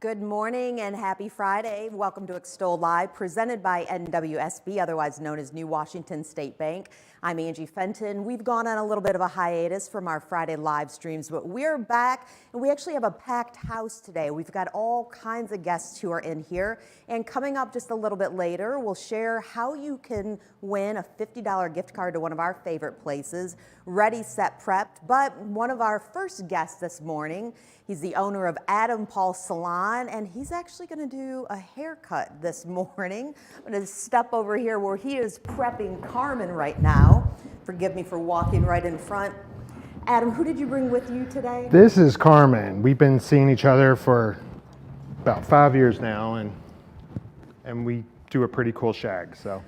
Good morning and happy Friday. Welcome to Extol Live, presented by NWSB, otherwise known as New Washington State Bank. I'm Angie Fenton. We've gone on a little bit of a hiatus from our Friday live streams, but we're back and we actually have a packed house today. We've got all kinds of guests who are in here, and coming up just a little bit later, we'll share how you can win a $50 gift card to one of our favorite places, Ready, Set, Prepped. But one of our first guests this morning, he's the owner of Adam Paul Salon, and he's actually going to do a haircut this morning. I'm going to step over here where he is prepping Carmen right now. Forgive me for walking right in front. Adam, who did you bring with you today? This is Carmen. We've been seeing each other for about 5 years now, and we do a pretty cool shag. So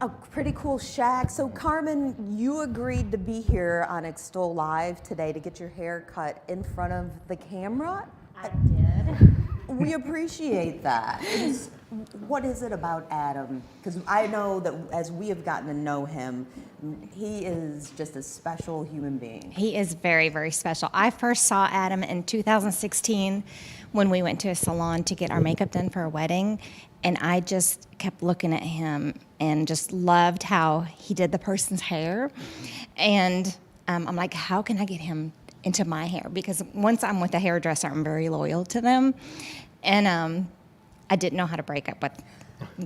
a pretty cool shag. So Carmen, you agreed to be here on Extol Live today to get your hair cut in front of the camera. I did. We appreciate that. What is it about Adam? Because I know that as we have gotten to know him, he is just a special human being. He is very, very special. I first saw Adam in 2016 when we went to a salon to get our makeup done for a wedding, and I just kept looking at him and just loved how he did the person's hair. And I'm like, how can I get him into my hair? Because once I'm with a hairdresser, I'm very loyal to them. And I didn't know how to break up with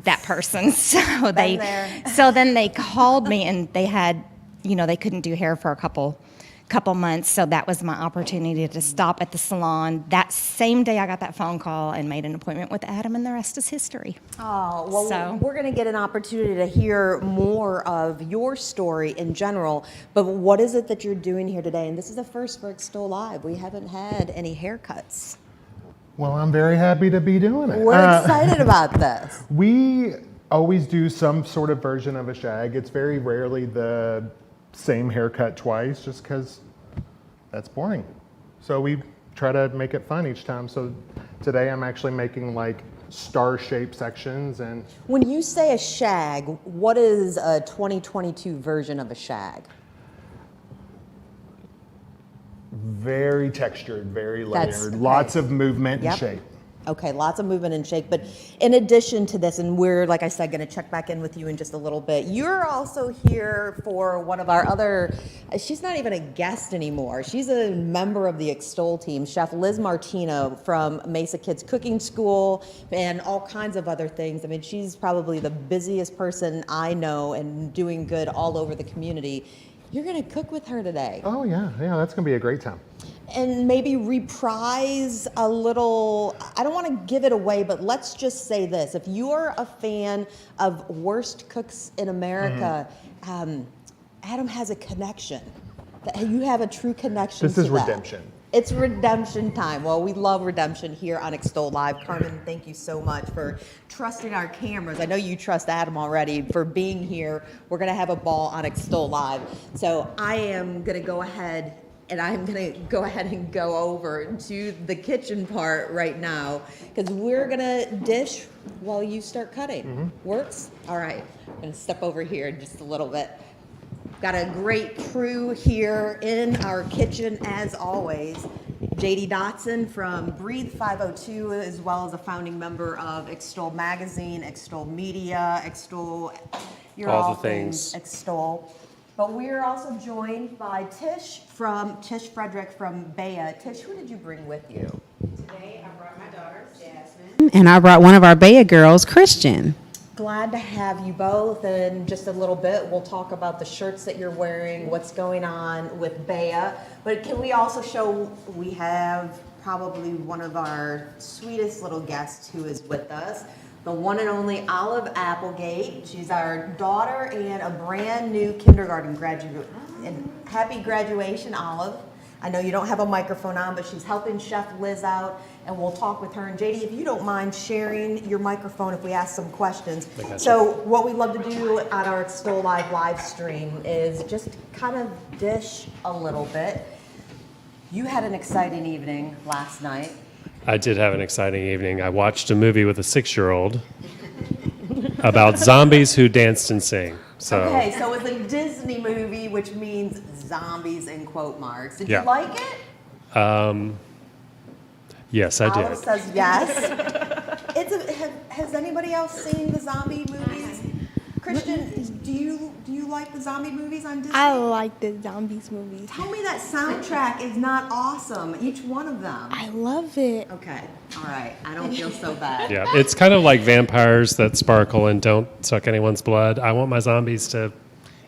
that person. So then they called me, and they had, they couldn't do hair for a couple months. So that was my opportunity to stop at the salon. That same day I got that phone call and made an appointment with Adam, and the rest is history. Oh, well, we're going to get an opportunity to hear more of your story in general, but what is it that you're doing here today? And this is the first for Extol Live. We haven't had any haircuts. Well, I'm very happy to be doing it. We're excited about this. We always do some sort of version of a shag. It's very rarely the same haircut twice, just because that's boring. So we try to make it fun each time. So today I'm actually making like star-shaped sections. And when you say a shag, what is a 2022 version of a shag? Very textured, very layered, Okay. Lots of movement and shape. Okay, lots of movement and shake. But in addition to this, and we're, like I said, going to check back in with you in just a little bit, you're also here for one of our other, she's not even a guest anymore. She's a member of the Extol team, Chef Liz Martino from Mesa Kids Cooking School and all kinds of other things. I mean, she's probably the busiest person I know and doing good all over the community. You're going to cook with her today. Oh, yeah, that's going to be a great time. And maybe reprise a little, I don't want to give it away, but let's just say this. If you're a fan of Worst Cooks in America, Adam has a connection. You have a true connection to that. This is redemption. It's redemption time. Well, we love redemption here on Extol Live. Carmen, thank you so much for trusting our cameras. I know you trust Adam already for being here. We're going to have a ball on Extol Live. So I am going to go ahead and go over to the kitchen part right now, because we're going to dish while you start cutting. Works? All right. I'm going to step over here just a little bit. Got a great crew here in our kitchen, as always. JD Dotson from Breathe 502, as well as a founding member of Extol Magazine, Extol Media, Extol, you're all the things Extol. But we're also joined by Tish Frederick from Bea. Tish, who did you bring with you? Today I brought my daughter, Jasmine. And I brought one of our Bea girls, Christian. Glad to have you both. In just a little bit, we'll talk about the shirts that you're wearing, what's going on with Bea. But can we also show, we have probably one of our sweetest little guests who is with us, the one and only Olive Applegate. She's our daughter and a brand new kindergarten graduate. And happy graduation, Olive. I know you don't have a microphone on, but she's helping Chef Liz out, and we'll talk with her. And JD, if you don't mind sharing your microphone if we ask some questions. So what we love to do on our Extol live stream is just kind of dish a little bit. You had an exciting evening last night. I did have an exciting evening. I watched a movie with a 6-year-old about zombies who danced and sang. Okay, so it's a Disney movie, which means zombies in quote marks. Did you like it? Yes, I Olive did. says yes. Has anybody else seen the zombie movies? Christian, do you like the zombie movies on Disney? I like the zombies movies. Tell me that soundtrack is not awesome, each one of them. I love it. Okay, all right. I don't feel so bad. Yeah, it's kind of like vampires that sparkle and don't suck anyone's blood. I want my zombies to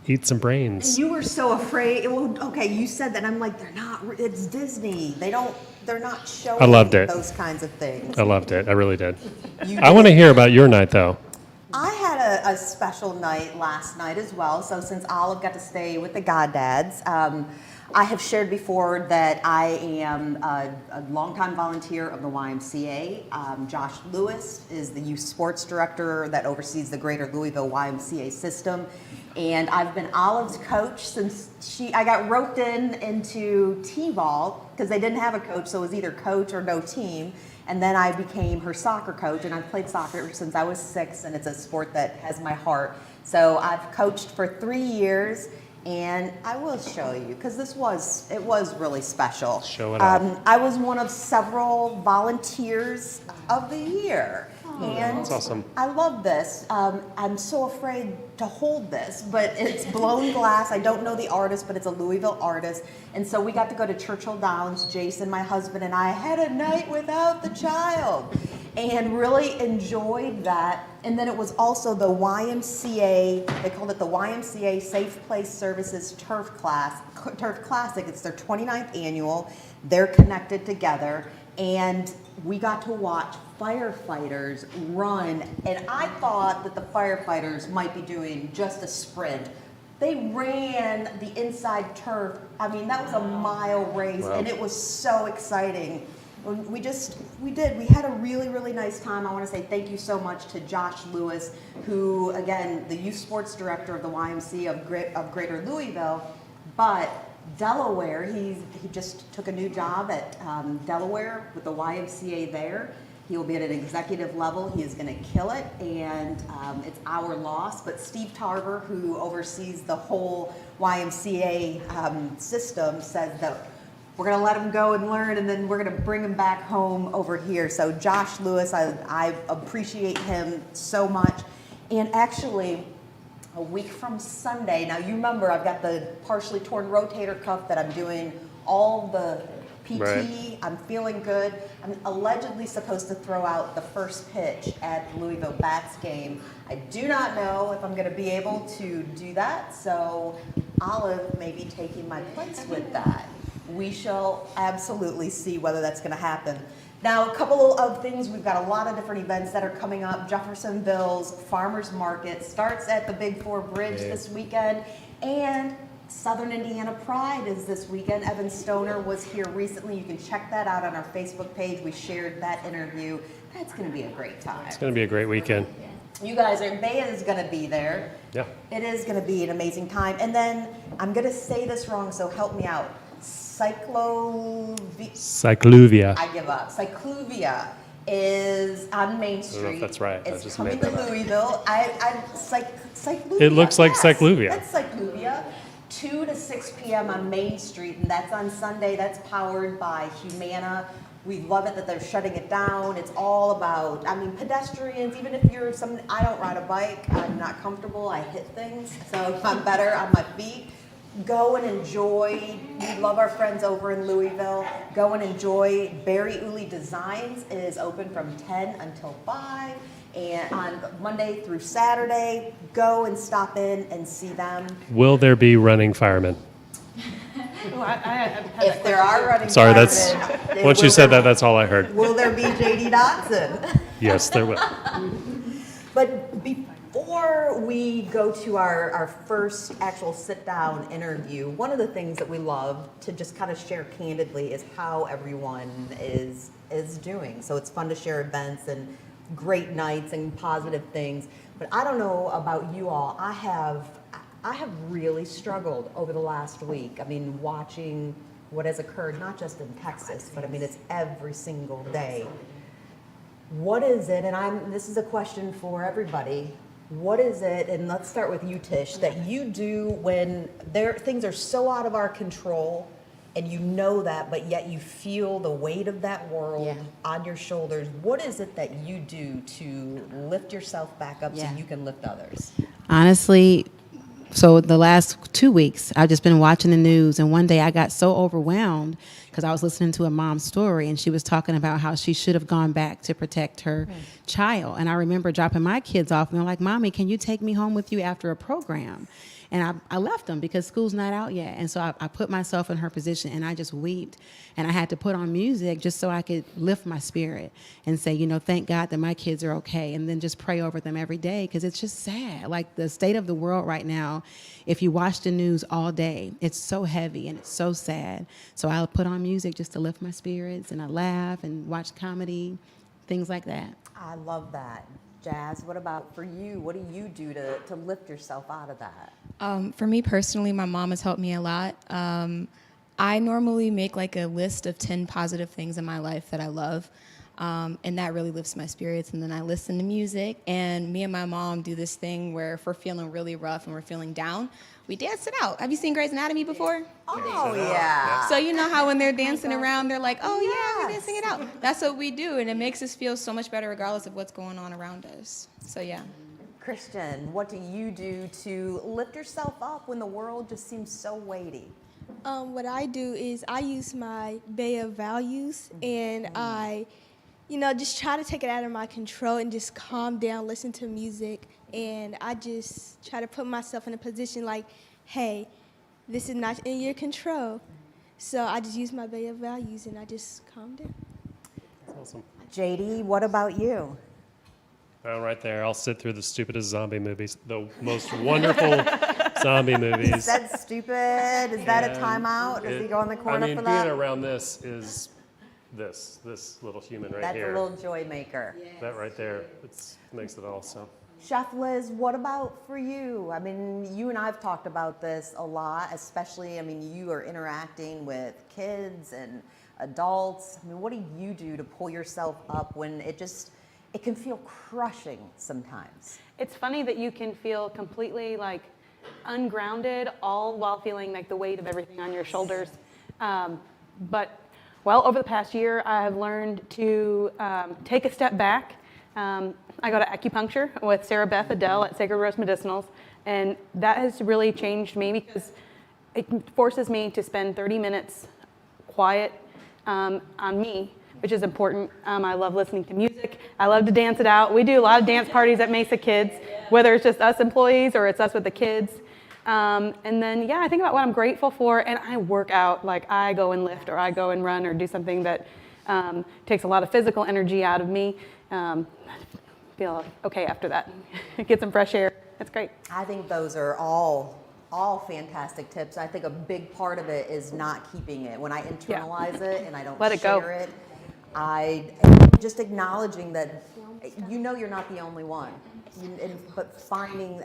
eat some brains. You were so afraid. Well, okay, you said that. I'm like, they're not. It's Disney. They're not showing I loved it. those kinds of things. I loved it. I really did. You I want to hear about your night, though. I had a special night last night as well. So since Olive got to stay with the Goddads, I have shared before that I am a longtime volunteer of the YMCA. Josh Lewis is the youth sports director that oversees the Greater Louisville YMCA system. And I've been Olive's coach since I got roped into T-ball because they didn't have a coach, so it was either coach or no team. And then I became her soccer coach, and I've played soccer since I was 6, and it's a sport that has my heart. So I've coached for 3 years, and I will show you because it was really special. Show it off. I was one of several volunteers of the year. And That's awesome. I love this. I'm so afraid to hold this, but it's blown glass. I don't know the artist, but it's a Louisville artist. And so we got to go to Churchill Downs. Jason, my husband, and I had a night without the child and really enjoyed that. And then it was also the YMCA, they called it the YMCA Safe Place Services Turf Classic. It's their 29th annual. They're connected together. And we got to watch firefighters run, and I thought that the firefighters might be doing just a sprint. They ran the inside turf. I mean, that was a mile race, Wow. and it was so exciting. We had a really, really nice time. I want to say thank you so much to Josh Lewis, who, again, the youth sports director of the YMCA of Greater Louisville, but Delaware, he just took a new job at Delaware with the YMCA there. He will be at an executive level. He is going to kill it, and it's our loss. But Steve Tarver, who oversees the whole YMCA system, says that we're going to let him go and learn, and then we're going to bring him back home over here. So Josh Lewis, I appreciate him so much. And actually, a week from Sunday, now you remember I've got the partially torn rotator cuff that I'm doing all the PT. Right. I'm feeling good. I'm allegedly supposed to throw out the first pitch at the Louisville Bats game. I do not know if I'm going to be able to do that, so Olive may be taking my place with that. We shall absolutely see whether that's going to happen. Now, a couple of things. We've got a lot of different events that are coming up. Jeffersonville's Farmers Market starts at the Big Four Bridge this weekend, and Southern Indiana Pride is this weekend. Evan Stoner was here recently. You can check that out on our Facebook page. We shared that interview. That's going to be a great time. It's going to be a great weekend. You guys are, Bea is going to be there. Yeah. It is going to be an amazing time. And then, I'm going to say this wrong, so help me out. Cycluvia. I give up. Cycluvia is on Main Street. I don't know if that's right. I It's just coming made to that up. Louisville. Cycluvia. It looks like yes, Cycluvia. That's Cycluvia. 2 to 6 p.m. on Main Street, and that's on Sunday. That's powered by Humana. We love it that they're shutting it down. It's all about, I mean, pedestrians, even if you're someone, I don't ride a bike, I'm not comfortable, I hit things, so I'm better on my feet. Go and enjoy. We love our friends over in Louisville. Go and enjoy. Barry Uli Designs is open from 10 until 5. And on Monday through Saturday, go and stop in and see them. Will there be running firemen? If there are running Sorry, firemen, once you will said there- that, that's all I heard. Will there be JD Dotson? Yes, there will. But before we go to our first actual sit-down interview, one of the things that we love to just kind of share candidly is how everyone is doing. So it's fun to share events and great nights and positive things. But I don't know about you all. I have really struggled over the last week. I mean, watching what has occurred, not just in Texas, but I mean, it's every single day. What is it, and this is a question for everybody, what is it, and let's start with you, Tish, that you do when things are so out of our control and you know that, but yet you feel the weight of that world Yeah. on your shoulders. What is it that you do to lift yourself back up so Yeah. you can lift others? Honestly, so the last 2 weeks, I've just been watching the news, and one day I got so overwhelmed because I was listening to a mom's story, and she was talking about how she should have gone back to protect her child. And I remember dropping my kids off, and they're like, "Mommy, can you take me home with you after a program?" And I left them because school's not out yet. And so I put myself in her position, and I just wept. And I had to put on music just so I could lift my spirit and say, thank God that my kids are okay. And then just pray over them every day, because it's just sad. Like the state of the world right now, if you watch the news all day, it's so heavy and it's so sad. So I'll put on music just to lift my spirits, and I laugh and watch comedy, things like that. I love that. Jazz, what about for you? What do you do to lift yourself out of that? For me personally, my mom has helped me a lot. I normally make like a list of 10 positive things in my life that I love. And that really lifts my spirits. And then I listen to music, and me and my mom do this thing where if we're feeling really rough and we're feeling down, we dance it out. Have you seen Grey's Anatomy before? Oh, yeah. So you know how when they're dancing around, they're like, oh yeah, we're dancing it out. That's what we do, and it makes us feel so much better regardless of what's going on around us. So yeah. Christian, what do you do to lift yourself up when the world just seems so weighty? What I do is I use my Bay of values, and I, just try to take it out of my control and just calm down, listen to music, and I just try to put myself in a position like, hey, this is not in your control. So I just use my Bay of values, and I just calm down. That's awesome. JD, what about you? Right there. I'll sit through the stupidest zombie movies, the most wonderful zombie movies. Is that stupid? Is that a timeout? Does he go in the corner for that? Being around this is this little human right That's here. a little joy maker. That right there, makes it all so. Chef Liz, what about for you? I mean, you and I have talked about this a lot, especially, you are interacting with kids and adults. What do you do to pull yourself up when it can feel crushing sometimes? It's funny that you can feel completely like ungrounded, all while feeling like the weight of everything on your shoulders. But over the past year, I have learned to take a step back. I go to acupuncture with Sarah Beth Adele at Sacred Rose Medicinals, and that has really changed me because it forces me to spend 30 minutes quiet on me, which is important. I love listening to music. I love to dance it out. We do a lot of dance parties at Mesa Kids, whether it's just us employees or it's us with the kids. And then, I think about what I'm grateful for, and I work out. Like I go and lift, or I go and run, or do something that takes a lot of physical energy out of me. Feel okay after that. Get some fresh air. That's great. I think those are all fantastic tips. I think a big part of it is not keeping it. When I internalize it and I don't Let it go. share it, I just acknowledging that you're not the only one. But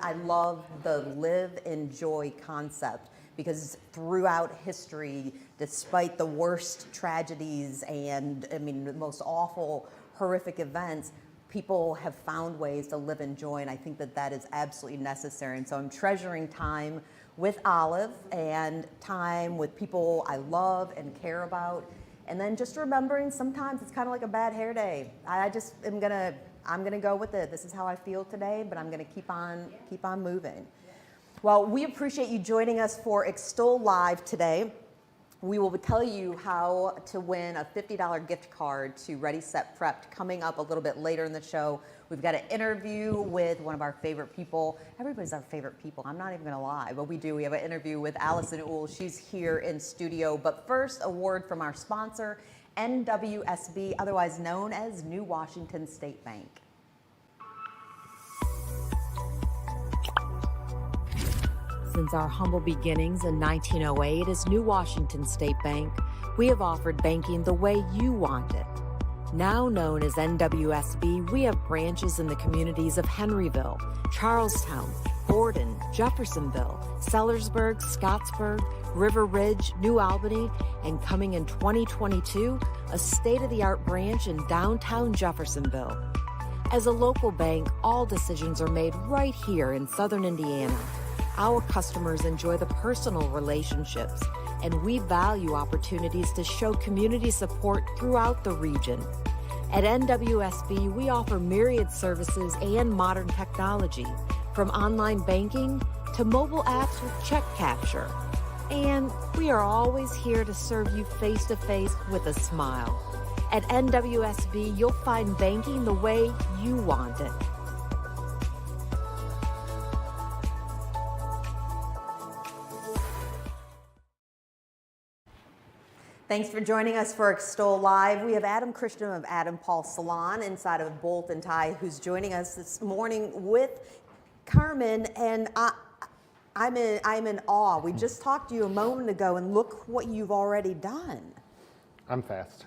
I love the live and joy concept, because throughout history, despite the worst tragedies and the most awful, horrific events, people have found ways to live in joy, and I think that is absolutely necessary. And so I'm treasuring time with Olive and time with people I love and care about, and then just remembering sometimes it's kind of like a bad hair day. I'm gonna go with it. This is how I feel today, but I'm gonna keep on moving. Well, we appreciate you joining us for Extol Live today. We will tell you how to win a $50 gift card to Ready, Set, Prepped coming up a little bit later in the show. We've got an interview with one of our favorite people. Everybody's our favorite people. I'm not even going to lie, but we do. We have an interview with Allison Uhl. She's here in studio. But first, a word from our sponsor, NWSB, otherwise known as New Washington State Bank. Since our humble beginnings in 1908 as New Washington State Bank, we have offered banking the way you want it. Now known as NWSB, we have branches in the communities of Henryville, Charlestown, Borden, Jeffersonville, Sellersburg, Scottsburg, River Ridge, New Albany, and coming in 2022, a state-of-the-art branch in downtown Jeffersonville. As a local bank, all decisions are made right here in Southern Indiana. Our customers enjoy the personal relationships and we value opportunities to show community support throughout the region. At NWSB, we offer myriad services and modern technology, from online banking to mobile apps with check capture. And we are always here to serve you face-to-face with a smile. At NWSB, you'll find banking the way you want it. Thanks for joining us for Extol Live. We have Adam Christian of Adam Paul Salon inside of Bolt and Tie, who's joining us this morning with Carmen, and I'm in awe. We just talked to you a moment ago, and look what you've already done. I'm fast.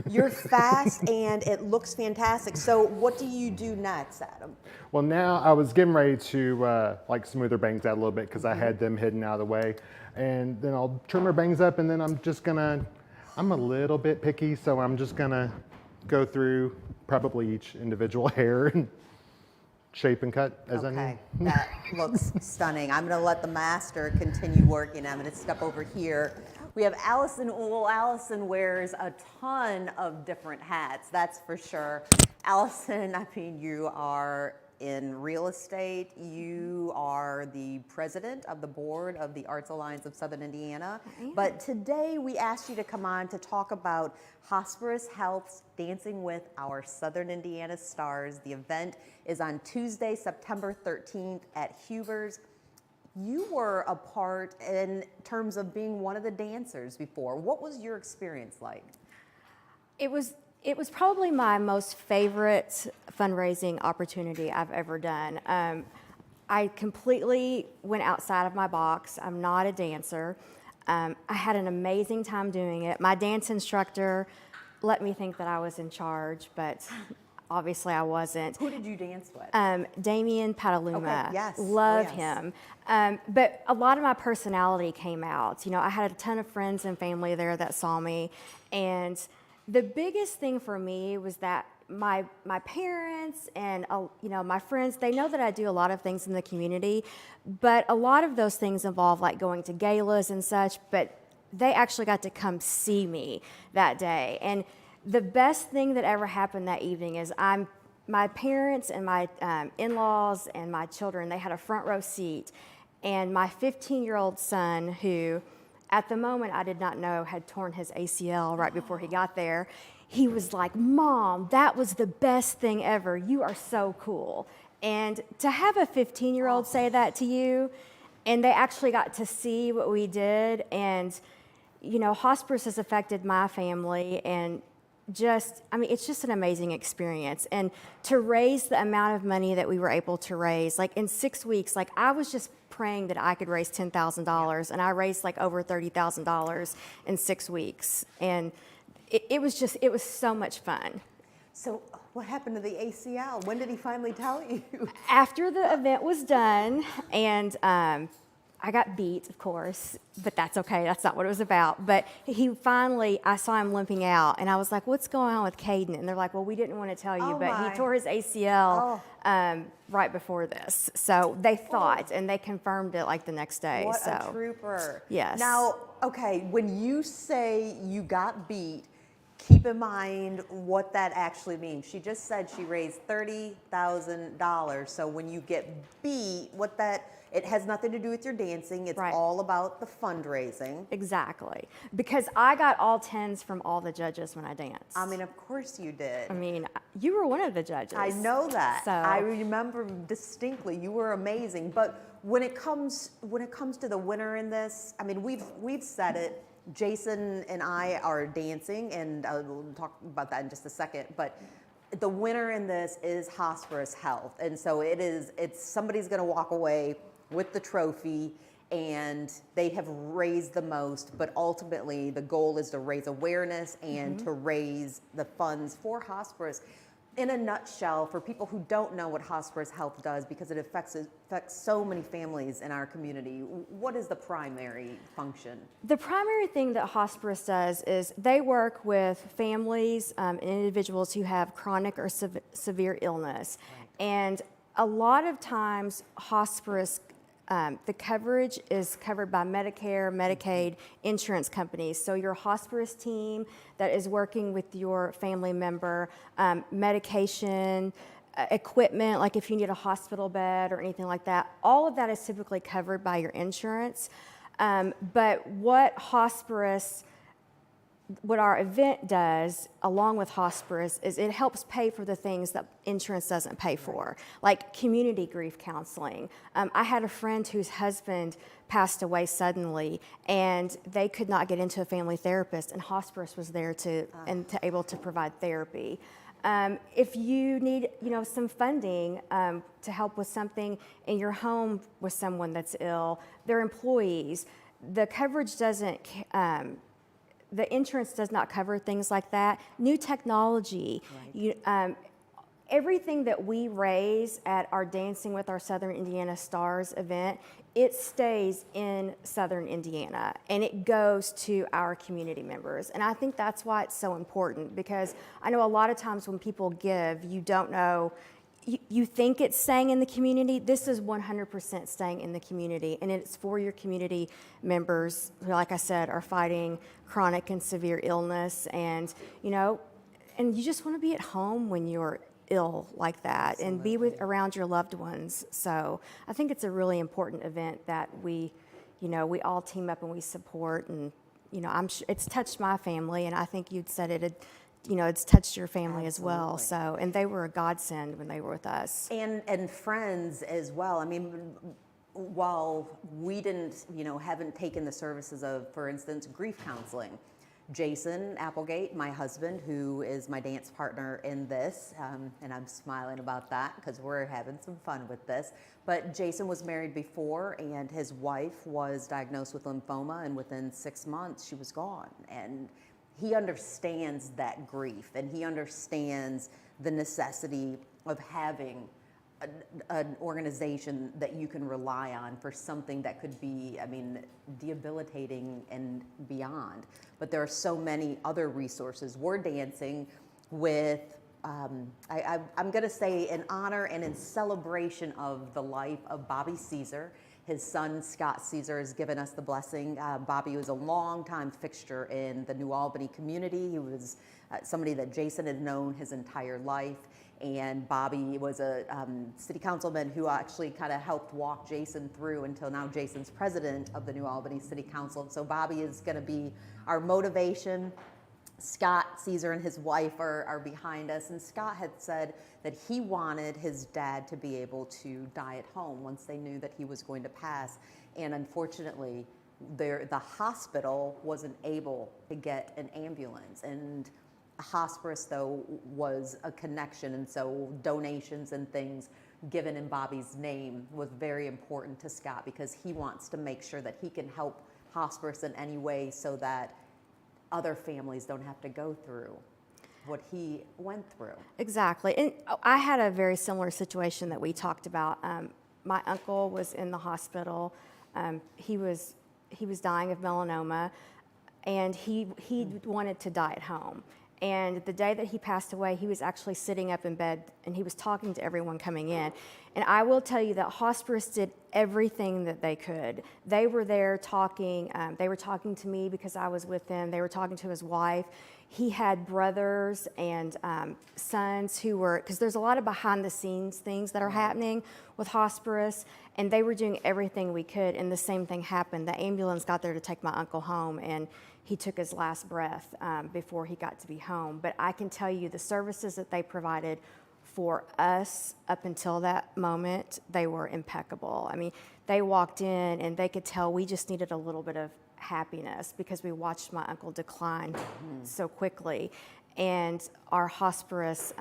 You're fast, and it looks fantastic. So what do you do next, Adam? Well, now I was getting ready to like smooth her bangs out a little bit because I had them hidden out of the way. And then I'll trim her bangs up, and then I'm a little bit picky, so I'm just gonna go through probably each individual hair and shape and cut as I need. Okay, that looks stunning. I'm gonna let the master continue working. I'm gonna step over here. We have Allison. Well, Allison wears a ton of different hats, that's for sure. Allison, I mean, you are in real estate. You are the president of the board of the Arts Alliance of Southern Indiana. But today we asked you to come on to talk about Hospice Health's Dancing with Our Southern Indiana Stars. The event is on Tuesday, September 13th at Huber's. You were a part in terms of being one of the dancers before. What was your experience like? It was probably my most favorite fundraising opportunity I've ever done. I completely went outside of my box. I'm not a dancer. I had an amazing time doing it. My dance instructor let me think that I was in charge, but obviously I wasn't. Who did you dance with? Damien Pataluma. Okay, yes. Love Oh, yes. him. But a lot of my personality came out. You know, I had a ton of friends and family there that saw me, and the biggest thing for me was that my parents and you know, my friends, they know that I do a lot of things in the community, but a lot of those things involve like going to galas and such, but they actually got to come see me that day. And the best thing that ever happened that evening is my parents and my in-laws and my children, they had a front row seat, and my 15-year-old son, who at the moment I did not know had torn his ACL right before he got there, he was like, "Mom, that was the best thing ever. You are so cool." And to have a 15-year-old say that to you, and they actually got to see what we did, and you know, hospice has affected my family, and it's just an amazing experience. And to raise the amount of money that we were able to raise, like in 6 weeks, like I was just praying that I could raise $10,000, and I raised like over $30,000 in 6 weeks. And it was so much fun. So what happened to the ACL? When did he finally tell you? After the event was done, and I got beat, of course, but that's okay. That's not what it was about. But I saw him limping out, and I was like, "What's going on with Caden?" And they're like, "Well, we didn't want to tell you, but he tore his ACL right before this." So they thought, and they confirmed it like the next day. What a trooper. Yes. Now, okay, when you say you got beat, keep in mind what that actually means. She just said she raised $30,000. So when you get beat, it has nothing to do with your dancing. It's all about the fundraising. Exactly. Because I got all 10s from all the judges when I danced. I mean, of course you did. I mean, you were one of the judges. I know that. So I remember distinctly. You were amazing. But when it comes to the winner in this, I mean, we've said it. Jason and I are dancing, and we'll talk about that in just a second. But the winner in this is Hospice Health, and so it's somebody's going to walk away with the trophy, and they have raised the most. But ultimately, the goal is to raise awareness and to raise the funds for hospice. In a nutshell, for people who don't know what Hospice Health does, because it affects so many families in our community, what is the primary function? The primary thing that hospice does is they work with families and individuals who have chronic or severe illness. Right. And a lot of times hospice The coverage is covered by Medicare, Medicaid, insurance companies. So your hospice team that is working with your family member, medication, equipment, like if you need a hospital bed or anything like that, all of that is typically covered by your insurance. But what our event does, along with hospice, is it helps pay for the things that insurance doesn't pay for, like community grief counseling. I had a friend whose husband passed away suddenly, and they could not get into a family therapist, and hospice was there to able to provide therapy. If you need, some funding to help with something in your home with someone that's ill, their employees, the coverage doesn't. The insurance does not cover things like that. New technology, everything that we raise at our Dancing with Our Southern Indiana Stars event, it stays in Southern Indiana and it goes to our community members. And I think that's why it's so important, because I know a lot of times when people give, you don't know, you think it's staying in the community. This is 100% staying in the community, and it's for your community members who, like I said, are fighting chronic and severe illness, and and you just want to be at home when you're ill like that. Absolutely. And be around your loved ones. So I think it's a really important event that we all team up and we support, and I'm sure it's touched my family, and I think you'd said it. It's touched your family. Absolutely. As well. So, and they were a godsend when they were with us. And friends as well. I mean, while we didn't, haven't taken the services of, for instance, grief counseling, Jason Applegate, my husband, who is my dance partner in this, and I'm smiling about that because we're having some fun with this, but Jason was married before, and his wife was diagnosed with lymphoma, and within 6 months she was gone. And he understands that grief, and he understands the necessity of having an organization that you can rely on for something that could be, debilitating and beyond. But there are so many other resources. We're dancing with, I'm going to say, in honor and in celebration of the life of Bobby Caesar. His son, Scott Caesar, has given us the blessing. Bobby was a longtime fixture in the New Albany community. He was somebody that Jason had known his entire life. And Bobby was a city councilman who actually kind of helped walk Jason through until now Jason's president of the New Albany City Council. So Bobby is going to be our motivation. Scott Caesar and his wife are behind us, and Scott had said that he wanted his dad to be able to die at home once they knew that he was going to pass. And unfortunately, the hospital wasn't able to get an ambulance, and hospice, though, was a connection, and so donations and things given in Bobby's name was very important to Scott, because he wants to make sure that he can help hospice in any way so that other families don't have to go through what he went through. Exactly. And I had a very similar situation that we talked about. My uncle was in the hospital. He was dying of melanoma, and he wanted to die at home. And the day that he passed away, he was actually sitting up in bed, and he was talking to everyone coming in. And I will tell you that hospice did everything that they could. They were there talking. They were talking to me because I was with them. They were talking to his wife. He had brothers and sons who were, because there's a lot of behind-the-scenes things that are happening with hospice, and they were doing everything we could, and the same thing happened. The ambulance got there to take my uncle home, and he took his last breath before he got to be home. But I can tell you the services that they provided for us up until that moment, they were impeccable. I mean, they walked in and they could tell we just needed a little bit of happiness because we watched my uncle decline so quickly. And our hospice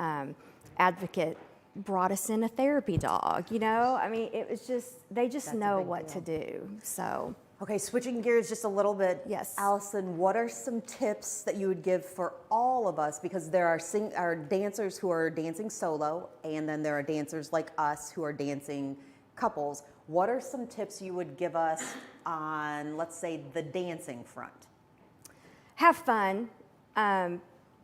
advocate brought us in a therapy dog, I mean, it was just, they just know what to do, so. Okay, switching gears just a little bit. Yes. Allison, what are some tips that you would give for all of us? Because there are dancers who are dancing solo, and then there are dancers like us who are dancing couples. What are some tips you would give us on, let's say, the dancing front? Have fun.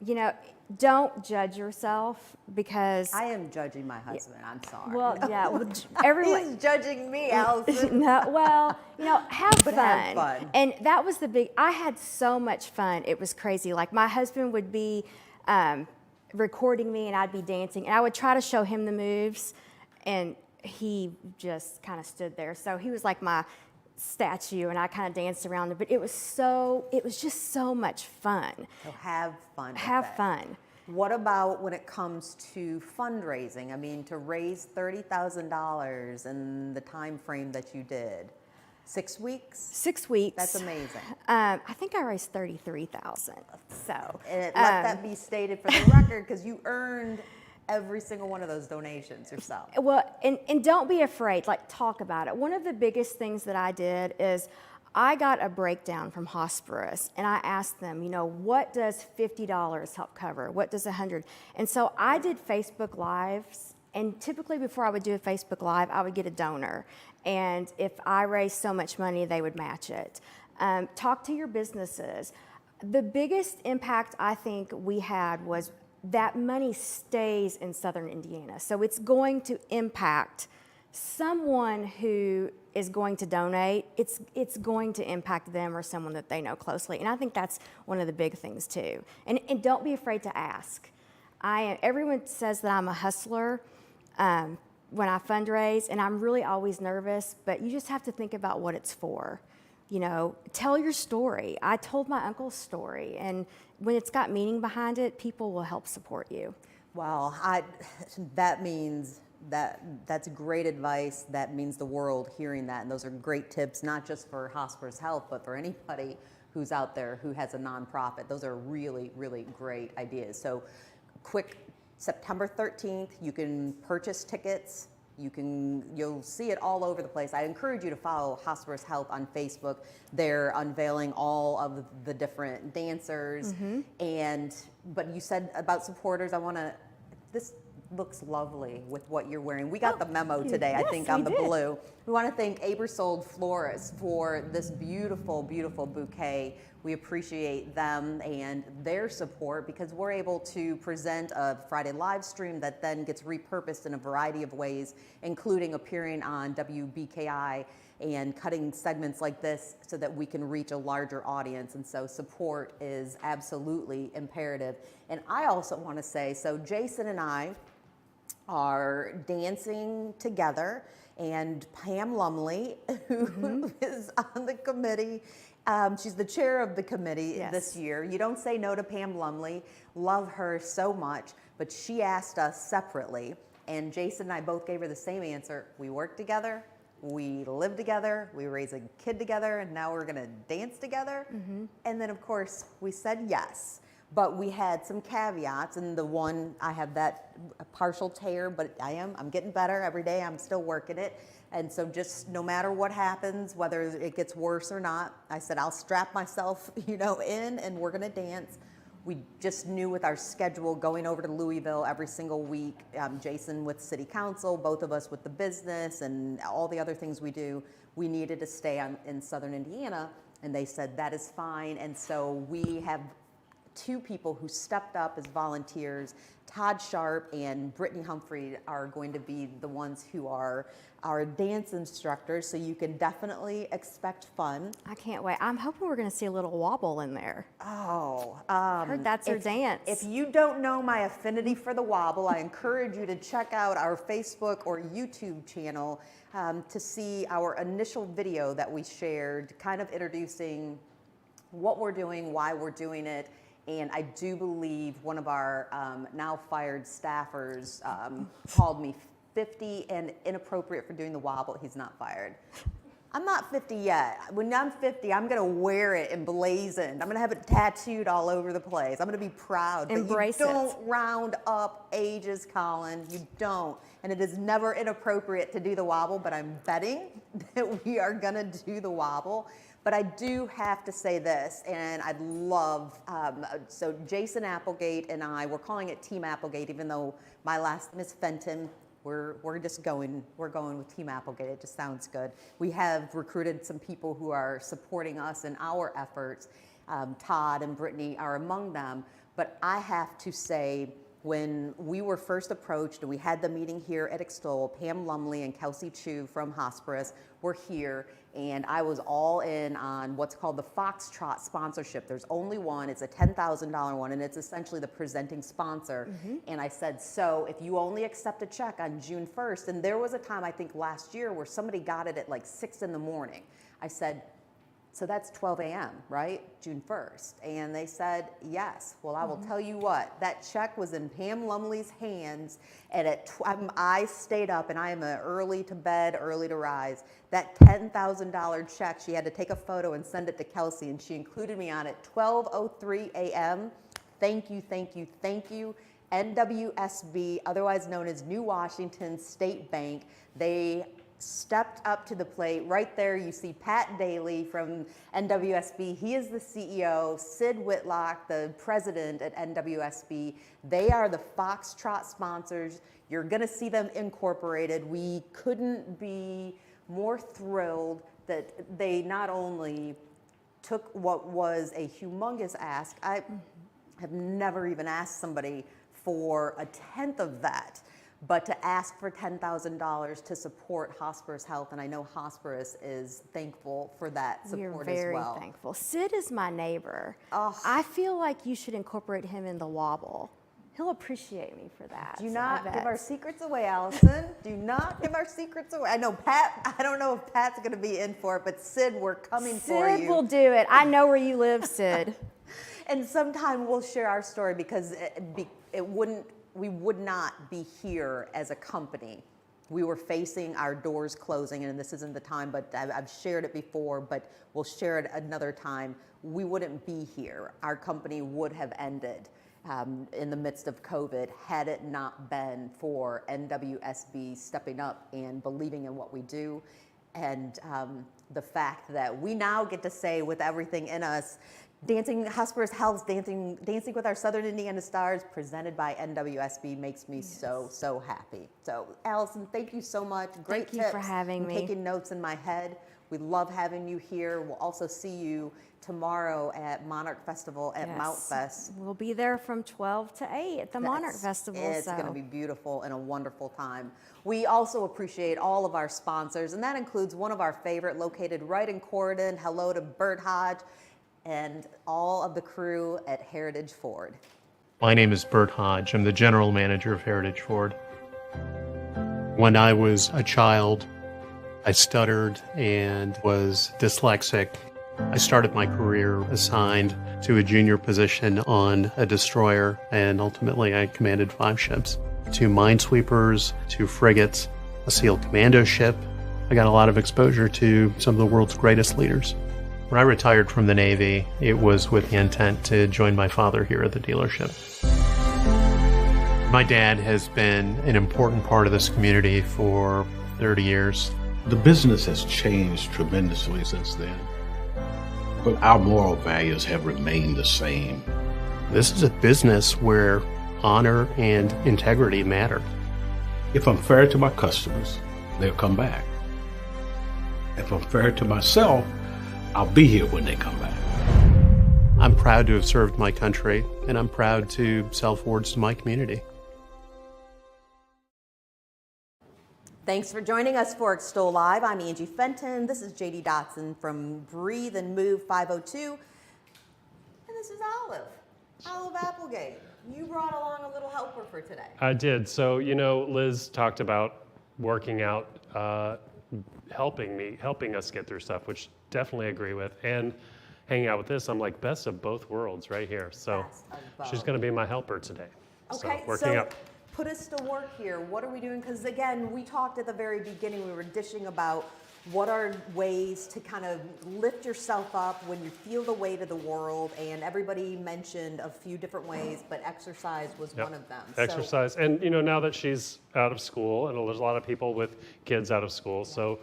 you know, don't judge yourself because I am judging my husband. I'm sorry. well, yeah, well, everyone. He's judging me, Allison. No, well, you know, have But fun. have fun. And that was the big. I had so much fun. It was crazy. Like my husband would be recording me, and I'd be dancing, and I would try to show him the moves, and he just kind of stood there. So he was like my statue, and I kind of danced around it. But it was just so much fun. So have fun. with Have it. fun. What about when it comes to fundraising? I mean, to raise $30,000 in the time frame that you did, 6 weeks? 6 weeks. That's amazing. I think I raised 33,000. So And let that be stated for the record, because you earned every single one of those donations yourself. well, and don't be afraid. Like talk about it. One of the biggest things that I did is I got a breakdown from Hospice, and I asked them, you know, what does $50 help cover? What does 100? And so I did Facebook Lives, and typically before I would do a Facebook Live, I would get a donor. And if I raised so much money, they would match it. Talk to your businesses. The biggest impact I think we had was that money stays in Southern Indiana. So it's going to impact someone who is going to donate. It's going to impact them or someone that they know closely. And I think that's one of the big things too. And don't be afraid to ask. Everyone says that I'm a hustler when I fundraise, and I'm really always nervous, but you just have to think about what it's for. You know, tell your story. I told my uncle's story, and when it's got meaning behind it, people will help support you. Well, that means that's great advice. That means the world hearing that, and those are great tips, not just for Hospice Health, but for anybody who's out there who has a nonprofit. Those are really, really great ideas. So, quick, September 13th, you can purchase tickets. You'll see it all over the place. I encourage you to follow Hospice Health on Facebook. They're unveiling all of the different dancers. But you said about supporters, this looks lovely with what you're wearing. We got the memo today, I think, on the blue. We want to thank Abersold Florists for this beautiful, beautiful bouquet. We appreciate them and their support because we're able to present a Friday live stream that then gets repurposed in a variety of ways, including appearing on WBKI and cutting segments like this so that we can reach a larger audience. And so support is absolutely imperative. And I also want to say, so Jason and I are dancing together, and Pam Lumley, who is on the committee, she's the chair of the committee this year. You don't say no to Pam Lumley. Love her so much, but she asked us separately, and Jason and I both gave her the same answer. We work together, we live together, we raise a kid together, and now we're gonna dance together. And then of course we said yes. But we had some caveats, and the one, I have that partial tear, but I'm getting better every day. I'm still working it. And so just no matter what happens, whether it gets worse or not, I said, I'll strap myself, in, and we're gonna dance. We just knew with our schedule going over to Louisville every single week, Jason with city council, both of us with the business and all the other things we do, we needed to stay in Southern Indiana. And they said, that is fine. And so we have 2 people who stepped up as volunteers. Todd Sharp and Brittany Humphrey are going to be the ones who are our dance instructors, so you can definitely expect fun. I can't wait. I'm hoping we're going to see a little wobble in there. Oh, I heard that's her dance. If you don't know my affinity for the wobble, I encourage you to check out our Facebook or YouTube channel to see our initial video that we shared, kind of introducing what we're doing, why we're doing it. And I do believe one of our now fired staffers called me 50 and inappropriate for doing the wobble. He's not fired. I'm not 50 yet. When I'm 50, I'm gonna wear it emblazoned. I'm gonna have it tattooed all over the place. I'm gonna be proud. Embrace but you don't round up ages, Colin. You don't. And it is never inappropriate to do the wobble, but I'm betting that we are gonna do the wobble. But I do have to say this, and I'd love, so Jason Applegate and I, we're calling it Team Applegate, even though my last name is Fenton. We're going with Team Applegate. It just sounds good. We have recruited some people who are supporting us in our efforts. Todd and Brittany are among them. But I have to say, when we were first approached and we had the meeting here at Extol, Pam Lumley and Kelsey Chu from Hospice were here, and I was all in on what's called the Foxtrot sponsorship. There's only one, it's a $10,000 one, and it's essentially the presenting sponsor. And I said, so if you only accept a check on June 1st, and there was a time I think last year where somebody got it at like 6 in the morning. I said, so that's 12 a.m., right? June 1st. And they said, yes. Well, I will tell you what, that check was in Pam Lumley's hands. And I stayed up, and I am an early to bed, early to rise. That $10,000 check, she had to take a photo and send it to Kelsey, and she included me on it, 12:03 a.m. Thank you, thank you, thank you. NWSB, otherwise known as New Washington State Bank, they stepped up to the plate. Right there, you see Pat Daly from NWSB. He is the CEO. Sid Whitlock, the president at NWSB. They are the Foxtrot sponsors. You're going to see them incorporated. We couldn't be more thrilled that they not only took what was a humongous ask. I have never even asked somebody for a tenth of that, but to ask for $10,000 to support Hospice Health, and I know Hospice is thankful for that support We're very as well. thankful. Sid is my neighbor. Oh. I feel like you should incorporate him in the wobble. He'll appreciate me for that. Do I not bet. give our secrets away, Allison. Do not give our secrets away. I know Pat, I don't know if Pat's going to be in for it, but Sid, we're coming for you. Sid will do it. I know where you live, Sid. And sometime we'll share our story, because we would not be here as a company. We were facing our doors closing, and this isn't the time, but I've shared it before, but we'll share it another time. We wouldn't be here. Our company would have ended in the midst of COVID had it not been for NWSB stepping up and believing in what we do. And the fact that we now get to say, with everything in us, dancing, Hospice Health, dancing with our Southern Indiana Stars, presented by NWSB, makes me so happy. So, Allison, thank you so much. Great Thank you tips. for having I'm me. taking notes in my head. We love having you here. We'll also see you tomorrow at Monarch Festival at Mount Fest. We'll be there from 12 to 8 at the Monarch Festival. It's going to be beautiful and a wonderful time. We also appreciate all of our sponsors, and that includes one of our favorite, located right in Corydon. Hello to Bert Hodge and all of the crew at Heritage Ford. My name is Bert Hodge. I'm the general manager of Heritage Ford. When I was a child, I stuttered and was dyslexic. I started my career assigned to a junior position on a destroyer, and ultimately I commanded 5 ships, 2 minesweepers, 2 frigates, a SEAL commando ship. I got a lot of exposure to some of the world's greatest leaders. When I retired from the Navy, it was with the intent to join my father here at the dealership. My dad has been an important part of this community for 30 years. The business has changed tremendously since then, but our moral values have remained the same. This is a business where honor and integrity matter. If I'm fair to my customers, they'll come back. If I'm fair to myself, I'll be here when they come back. I'm proud to have served my country, and I'm proud to sell Fords to my community. Thanks for joining us for Extol Live. I'm Angie Fenton. This is JD Dotson from Breathe and Move 502. And this is Olive Applegate. You brought along a little helper for today. I did. So, Liz talked about working out, helping us get through stuff, which definitely agree with. And hanging out with this, I'm like, best of both worlds right here. So she's going to be my helper today. Okay, working up. Put us to work here. What are we doing? Because again, we talked at the very beginning, we were dishing about what are ways to kind of lift yourself up when you feel the weight of the world, and everybody mentioned a few different ways, but exercise was one of them. Exercise. And now that she's out of school, and there's a lot of people with kids out of school, so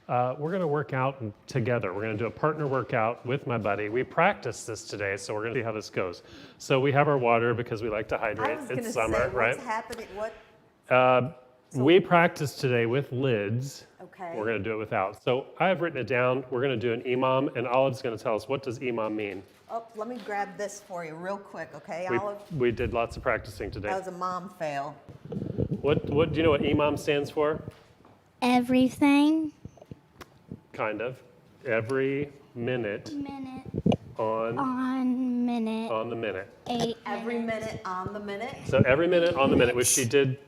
we're going to work out together. We're going to do a partner workout with my buddy. We practiced this today, so we're going to see how this goes. So we have our water because we like to hydrate. It's summer, right? What's happening? What? We practiced today with lids Okay. We're going to do it without. So I've written it down. We're going to do an imam, and Olive's going to tell us, what does imam mean? Oh, let me grab this for you real quick, okay, We, Olive? we did lots of practicing today. That was a mom fail. What do you know what imam stands for? Everything. Kind of. Every minute on Minute. on the minute. 8 Every minute on the minute. So every minute on the minute, which she did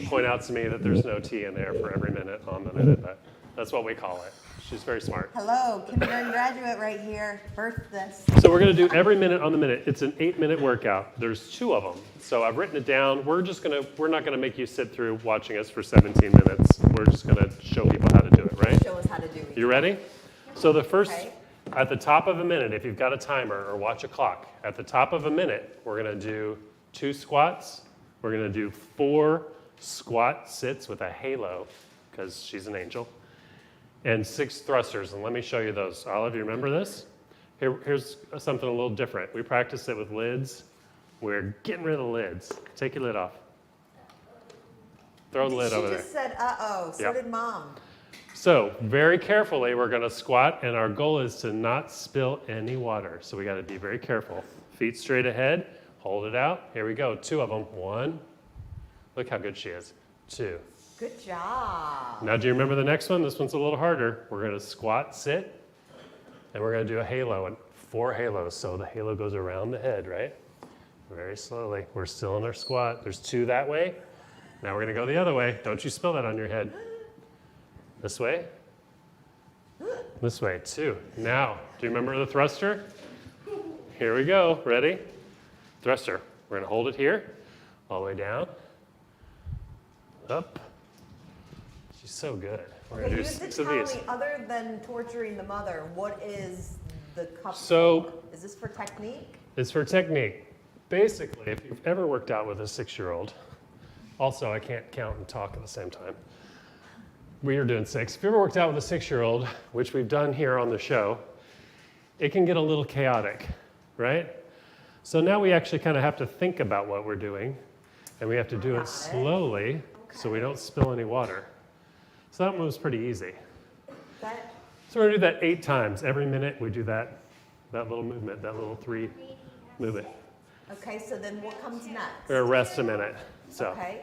point out to me that there's no T in there for every minute on the minute, but that's what we call it. She's very smart. Hello, kindergarten graduate right here. Birth this. So we're going to do every minute on the minute. It's an 8-minute workout. There's 2 of them. So I've written it down. We're not going to make you sit through watching us for 17 minutes. We're just going to show people how to do it, right? Show us how to do it. You ready? So the first, Okay. at the top of a minute, if you've got a timer or watch a clock, at the top of a minute, we're going to do 2 squats. We're going to do 4 squat sits with a halo, because she's an angel, and 6 thrusters. And let me show you those. Olive, you remember this? Here's something a little different. We practice it with lids. We're getting rid of the lids. Take your lid off. Throw the lid over She there. just said, uh-oh, so Yep. did mom. So very carefully, we're going to squat, and our goal is to not spill any water. So we got to be very careful. Feet straight ahead. Hold it out. Here we go. 2 of them. 1. Look how good she is. 2. Good job. Now, do you remember the next one? This one's a little harder. We're going to squat, sit, and we're going to do a halo, and 4 halos. So the halo goes around the head, right? Very slowly. We're still in our squat. There's 2 that way. Now we're going to go the other way. Don't you spill that on your head. This way. This way, 2. Now, do you remember the thruster? Here we go. Ready? Thruster. We're going to hold it here, all the way down, up. She's so good. We're going to do You have 6 to of tell these. me, other than torturing the mother, what is the cup So- for? Is this for technique? It's for technique. Basically, if you've ever worked out with a 6-year-old, also I can't count and talk at the same time. We are doing 6. If you ever worked out with a 6-year-old, which we've done here on the show, it can get a little chaotic, right? So now we actually kind of have to think about what we're doing, and we have to do it slowly so we don't spill any water. So that one was pretty easy. That, So we're gonna do that 8 times. Every minute we do that little movement, that little 3 movement. okay, so then what comes next? We're gonna rest a minute. So Okay.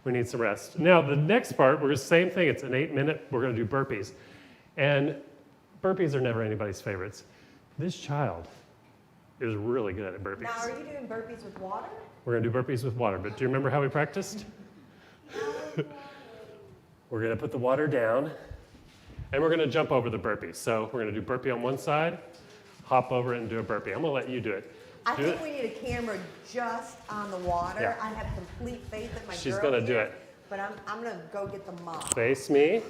we need some rest. Now the next part, we're the same thing. It's an 8-minute. We're gonna do burpees, and burpees are never anybody's favorites. This child is really good at burpees. Now, are you doing burpees with water? We're gonna do burpees with water. But do you remember how we practiced? We're gonna put the water down, and we're gonna jump over the burpee. So we're gonna do burpee on one side, hop over it, and do a burpee. I'm gonna let you do it. I Do think it. we need a camera just on the water. Yeah. I have complete faith in my She's girl gonna do here, it. But I'm gonna go get the mom. Face me.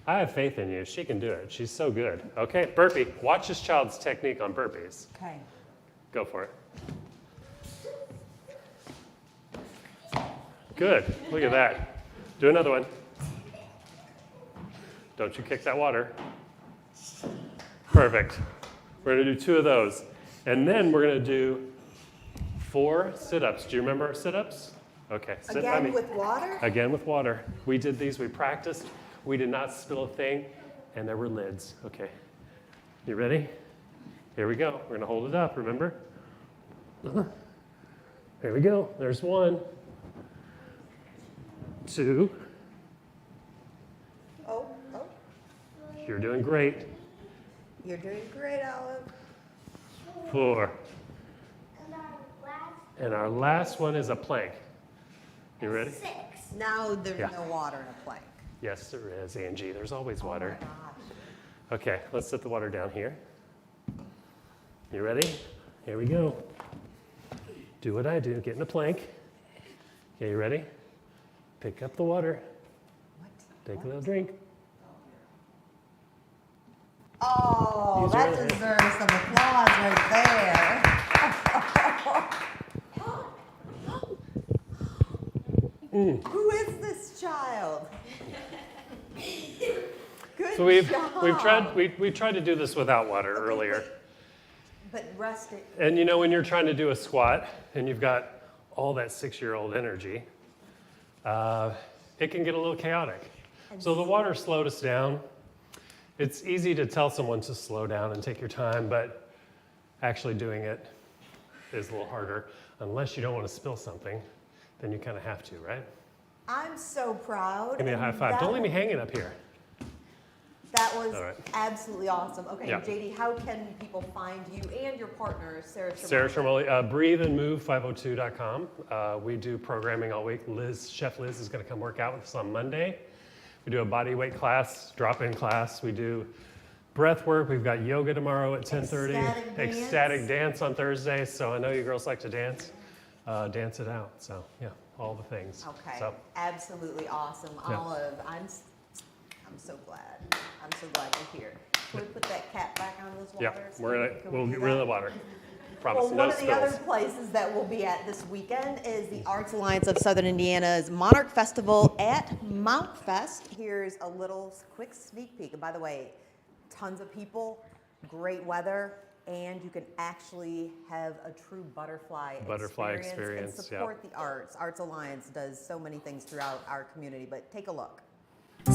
I have faith in you. She can do it. She's so good. Okay, burpee. Watch this child's technique on burpees. Okay. Go for it. Good. Look at that. Do another one. Don't you kick that water. Perfect. We're going to do 2 of those. And then we're going to do 4 sit-ups. Do you remember our sit-ups? Okay. Sit by me. Again with water? Again with water. We did these. We practiced. We did not spill a thing. And there were lids. Okay. You ready? Here we go. We're going to hold it up, remember? Here we go. There's 1, 2. Oh, You're doing great. you're doing great, Olive. 4. And our last one is a plank. You ready? Now there's Yeah. no water in a plank. Yes, there is, Angie. There's always water. Oh my gosh. Okay, let's set the water down here. You ready? Here we go. Do what I do. Get in a plank. Okay, you ready? Pick up the water. Take a little drink. Oh, These that are- deserves some applause right there. Who is this child? Good So we've job. tried to do this without water earlier. But rest it. And you know when you're trying to do a squat and you've got all that 6-year-old energy, it can get a little chaotic. So the water slowed us down. It's easy to tell someone to slow down and take your time, but actually doing it is a little harder. Unless you don't want to spill something, then you kind of have to, right? I'm so proud. Give me a high five. Don't leave me hanging up here. That was All right. absolutely awesome. Okay, Yeah. JD, how can people find you and your partner, Sarah Sherman? Sarah Shermoli, breatheandmove502.com. We do programming all week. Chef Liz is going to come work out with us on Monday. We do a body weight class, drop-in class. We do breath work. We've got yoga tomorrow at 10:30. Ecstatic dance on Thursday. So I know you girls like to dance. Dance it out. So yeah, all the things. Okay, So, absolutely awesome. Yeah. Olive, I'm so glad. I'm so glad you're here. Can we put that cap back on this water? yeah, we'll get rid of the water. Promise. Well, No one of the other spills. places that we'll be at this weekend is the Arts Alliance of Southern Indiana's Monarch Festival at Mount Fest. Here's a little quick sneak peek. And by the way, tons of people, great weather, and you can actually have a true butterfly experience, and yeah. support the arts. Arts Alliance does so many things throughout our community, but take a look.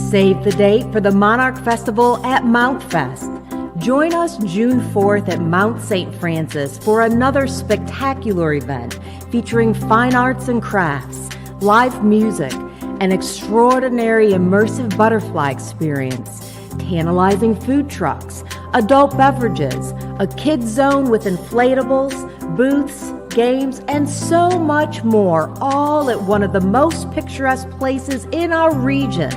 Save the date for the Monarch Festival at Mount Fest. Join us June 4th at Mount St. Francis for another spectacular event featuring fine arts and crafts, live music, an extraordinary immersive butterfly experience, tantalizing food trucks, adult beverages, a kids zone with inflatables, booths, games, and so much more, all at one of the most picturesque places in our region.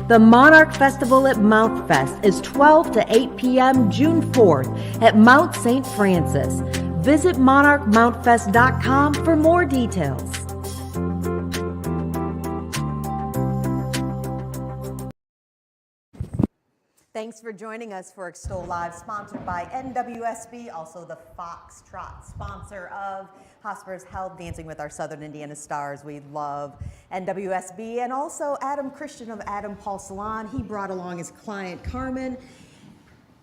The Monarch Festival at Mount Fest is 12 to 8 p.m. June 4th at Mount St. Francis. Visit monarchmountfest.com for more details. Thanks for joining us for Extol Live, sponsored by NWSB, also the Foxtrot sponsor of Hotspurs Held, Dancing with Our Southern Indiana Stars. We love NWSB, and also Adam Christian of Adam Paul Salon. He brought along his client, Carmen.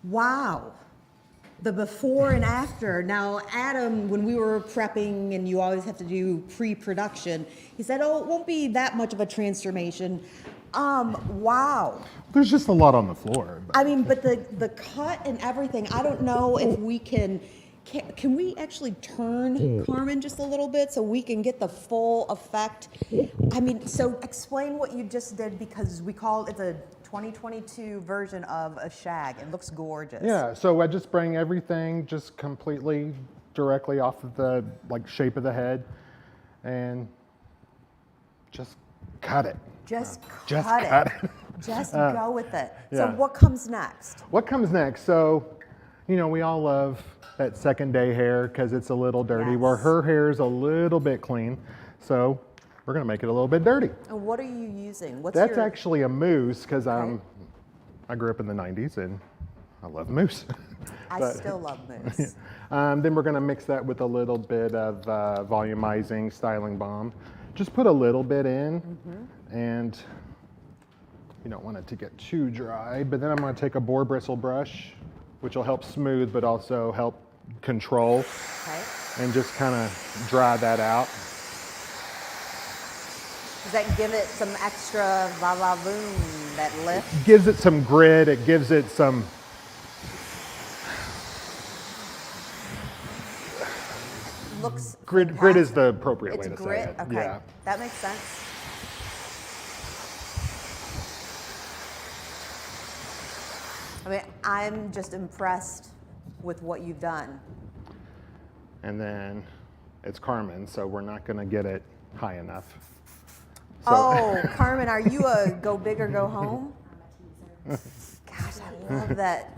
Wow. The before and after. Now, Adam, when we were prepping, and you always have to do pre-production, he said, oh, it won't be that much of a transformation. Wow. There's just a lot on the floor. I mean, but the cut and everything, I don't know if we can we actually turn Carmen just a little bit so we can get the full effect? I mean, so explain what you just did, because it's a 2022 version of a shag. It looks gorgeous. Yeah, so I just bring everything just completely directly off of the shape of the head and just cut it. Just Just cut cut it. it. Just go with it. So yeah. what comes next? What comes next? So, we all love that second day hair because it's a little dirty, Yes. where her hair is a little bit clean. So we're gonna make it a little bit dirty. And what are you using? That's actually a mousse because I grew up in the 90s and I love mousse. I still love mousse. Then we're gonna mix that with a little bit of volumizing styling balm. Just put a little bit in, and you don't want it to get too dry. But then I'm going to take a boar bristle brush, which will help smooth, but also help control, and just kind of dry that out. Does that give it some extra va-va-voom, that lift? It gives it some grit. It gives it some. Looks Grit is the appropriate way to grit? say it. Okay. Yeah. That makes sense. I mean, I'm just impressed with what you've done. And it's Carmen, so we're not going to get it high enough. So. Oh, Carmen, are you a go big or go home? Gosh, I love that.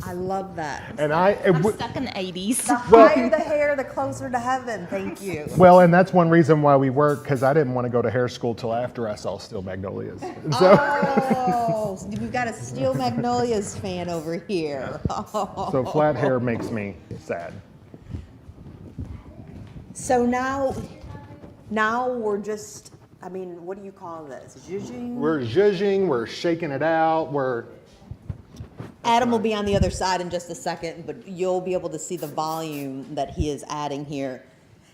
I love that. And I'm stuck in the 80s. The higher the hair, the closer to heaven. Thank you. Well, and that's one reason why we work, because I didn't want to go to hair school till after I saw Steel Magnolias. So, Oh, we've got a Steel Magnolias fan over here. so flat hair makes me sad. So now we're just, I mean, what do you call this? Zhuzhing? We're zhuzhing, we're shaking it out, Adam will be on the other side in just a second, but you'll be able to see the volume that he is adding here.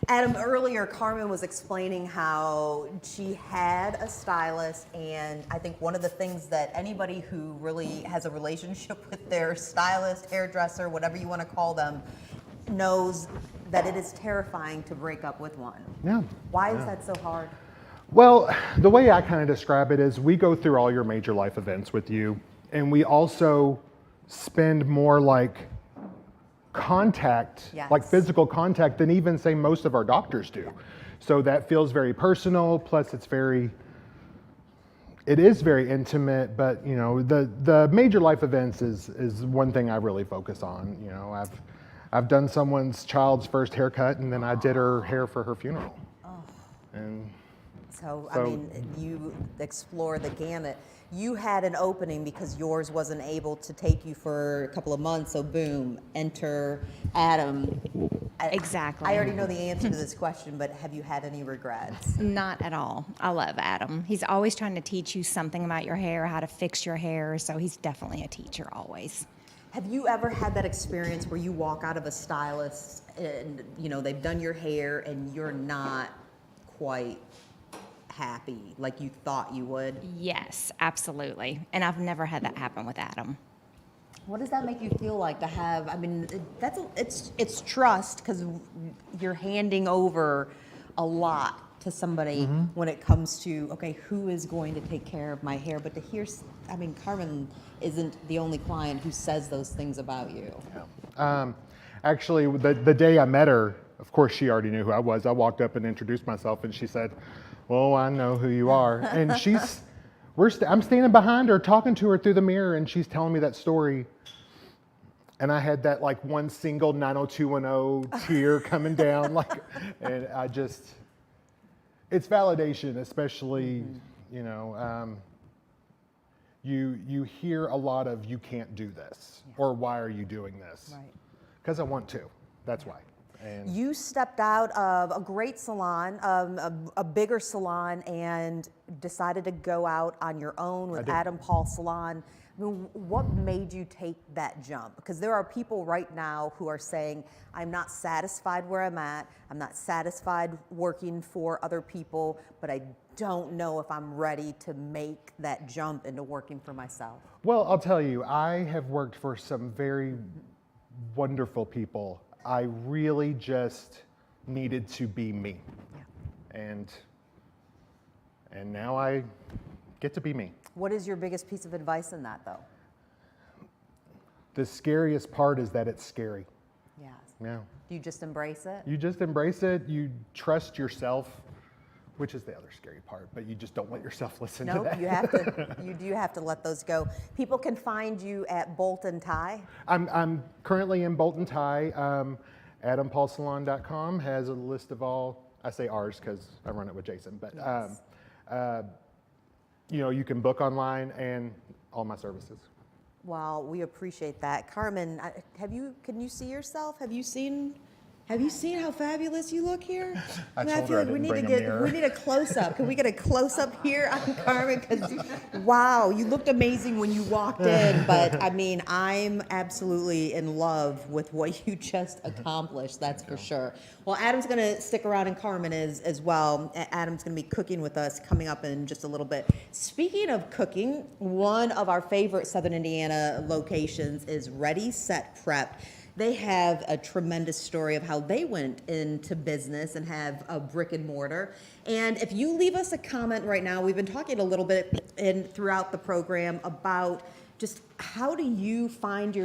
Adam, earlier Carmen was explaining how she had a stylist, and I think one of the things that anybody who really has a relationship with their stylist, hairdresser, whatever you want to call them, knows that it is terrifying to break up with one. Yeah. Why is that so hard? Well, the way I kind of describe it is we go through all your major life events with you, and we also spend more like contact, Yes. like physical contact, than even say most of our doctors do. So that feels very personal, plus it is very intimate, but you know, the major life events is one thing I really focus on. You know, I've done someone's child's first haircut, and then I did her hair for her funeral. And So, I mean, you explore the gamut. You had an opening because yours wasn't able to take you for a couple of months, so boom, enter Adam. Exactly. I already know the answer to this question, but have you had any regrets? Not at all. I love Adam. He's always trying to teach you something about your hair, how to fix your hair, so he's definitely a teacher always. Have you ever had that experience where you walk out of a stylist and, you know, they've done your hair and you're not quite happy like you thought you would? Yes, absolutely. And I've never had that happen with Adam. What does that make you feel like to have? I mean, it's trust because you're handing over a lot to somebody when it comes to, okay, who is going to take care of my hair? But to hear, I mean, Carmen isn't the only client who says those things about you. actually, the day I met her, of course, she already knew who I was. I walked up and introduced myself, and she said, "Well, I know who you are." And I'm standing behind her, talking to her through the mirror, and she's telling me that story. And I had that like one single 90210 tear coming down, like, and it's validation, especially, you know, you hear a lot of, you can't do this, or why are you doing this? Right. Because I want to, that's why. And You stepped out of a great salon, a bigger salon, and decided to go out on your own with did. Adam Paul Salon. I mean, what made you take that jump? Because there are people right now who are saying, I'm not satisfied where I'm at, I'm not satisfied working for other people, but I don't know if I'm ready to make that jump into working for myself. well, I'll tell you, I have worked for some very wonderful people. I really just needed to be me. And now I get to be me. What is your biggest piece of advice in that, though? The scariest part is that it's scary. Yes. Yeah. Do you just embrace it? You just embrace it. You trust yourself, which is the other scary part, but you just don't let yourself listen to Nope, that. you have to. You do have to let those go. People can find you at Bolt and Tie. I'm currently in Bolton Tie. AdamPaulSalon.com has a list of all, I say ours because I run it with Jason, but Yes. you know, you can book online and all my services. Well, we appreciate that. Carmen, can you see yourself? Have you seen how fabulous you look here? I mean, told feel her I like didn't bring a mirror. we need a close-up. Can we get a close-up here on Carmen? Because, wow, you looked amazing when you walked in, but I mean, I'm absolutely in love with what you just accomplished, that's for sure. Well, Adam's going to stick around, and Carmen is as well. Adam's going to be cooking with us coming up in just a little bit. Speaking of cooking, one of our favorite Southern Indiana locations is Ready, Set, Prep. They have a tremendous story of how they went into business and have a brick and mortar. And if you leave us a comment right now, we've been talking a little bit throughout the program about just how do you find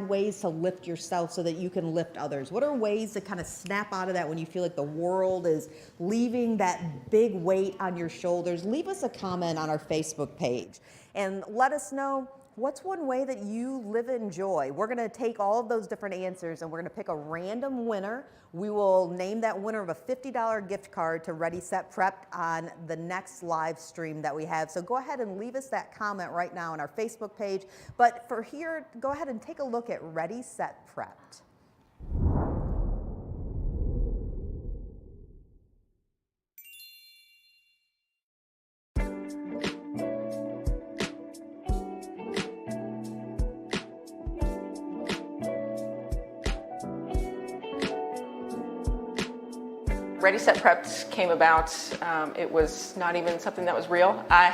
ways to lift yourself so that you can lift others? What are ways to kind of snap out of that when you feel like the world is leaving that big weight on your shoulders? Leave us a comment on our Facebook page and let us know, what's one way that you live in joy? We're going to take all of those different answers and we're going to pick a random winner. We will name that winner of a $50 gift card to Ready, Set, Prepped on the next live stream that we have. So go ahead and leave us that comment right now on our Facebook page. But for here, go ahead and take a look at Ready, Set, Prepped. Ready Set Prepped came about. It was not even something that was real. I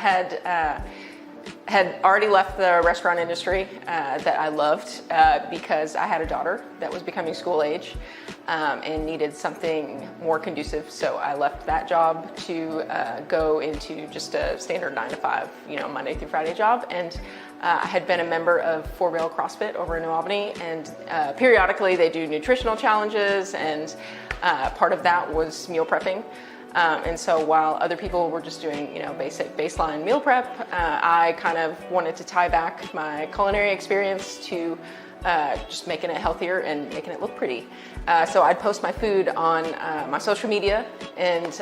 had already left the restaurant industry that I loved because I had a daughter that was becoming school age and needed something more conducive. So I left that job to go into just a standard 9-to-5, Monday through Friday job. And I had been a member of 4-Rail CrossFit over in New Albany, and periodically they do nutritional challenges, and part of that was meal prepping. And so while other people were just doing, basic baseline meal prep, I kind of wanted to tie back my culinary experience to just making it healthier and making it look pretty. So I'd post my food on my social media, and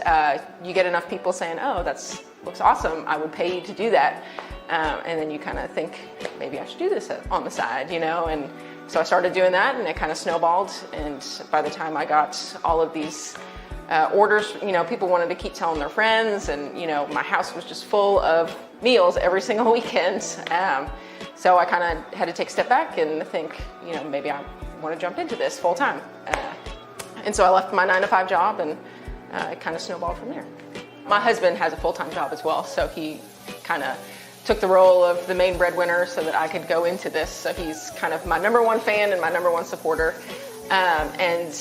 you get enough people saying, "Oh, that looks awesome. I would pay you to do that." And then you kind of think, maybe I should do this on the side, And so I started doing that, and it kind of snowballed. And by the time I got all of these orders, people wanted to keep telling their friends, and my house was just full of meals every single weekend. So I kind of had to take a step back and think, maybe I want to jump into this full time. And so I left my 9-to-5 job, and it kind of snowballed from there. My husband has a full-time job as well, so he kind of took the role of the main breadwinner so that I could go into this. So he's kind of my number one fan and my number one supporter. And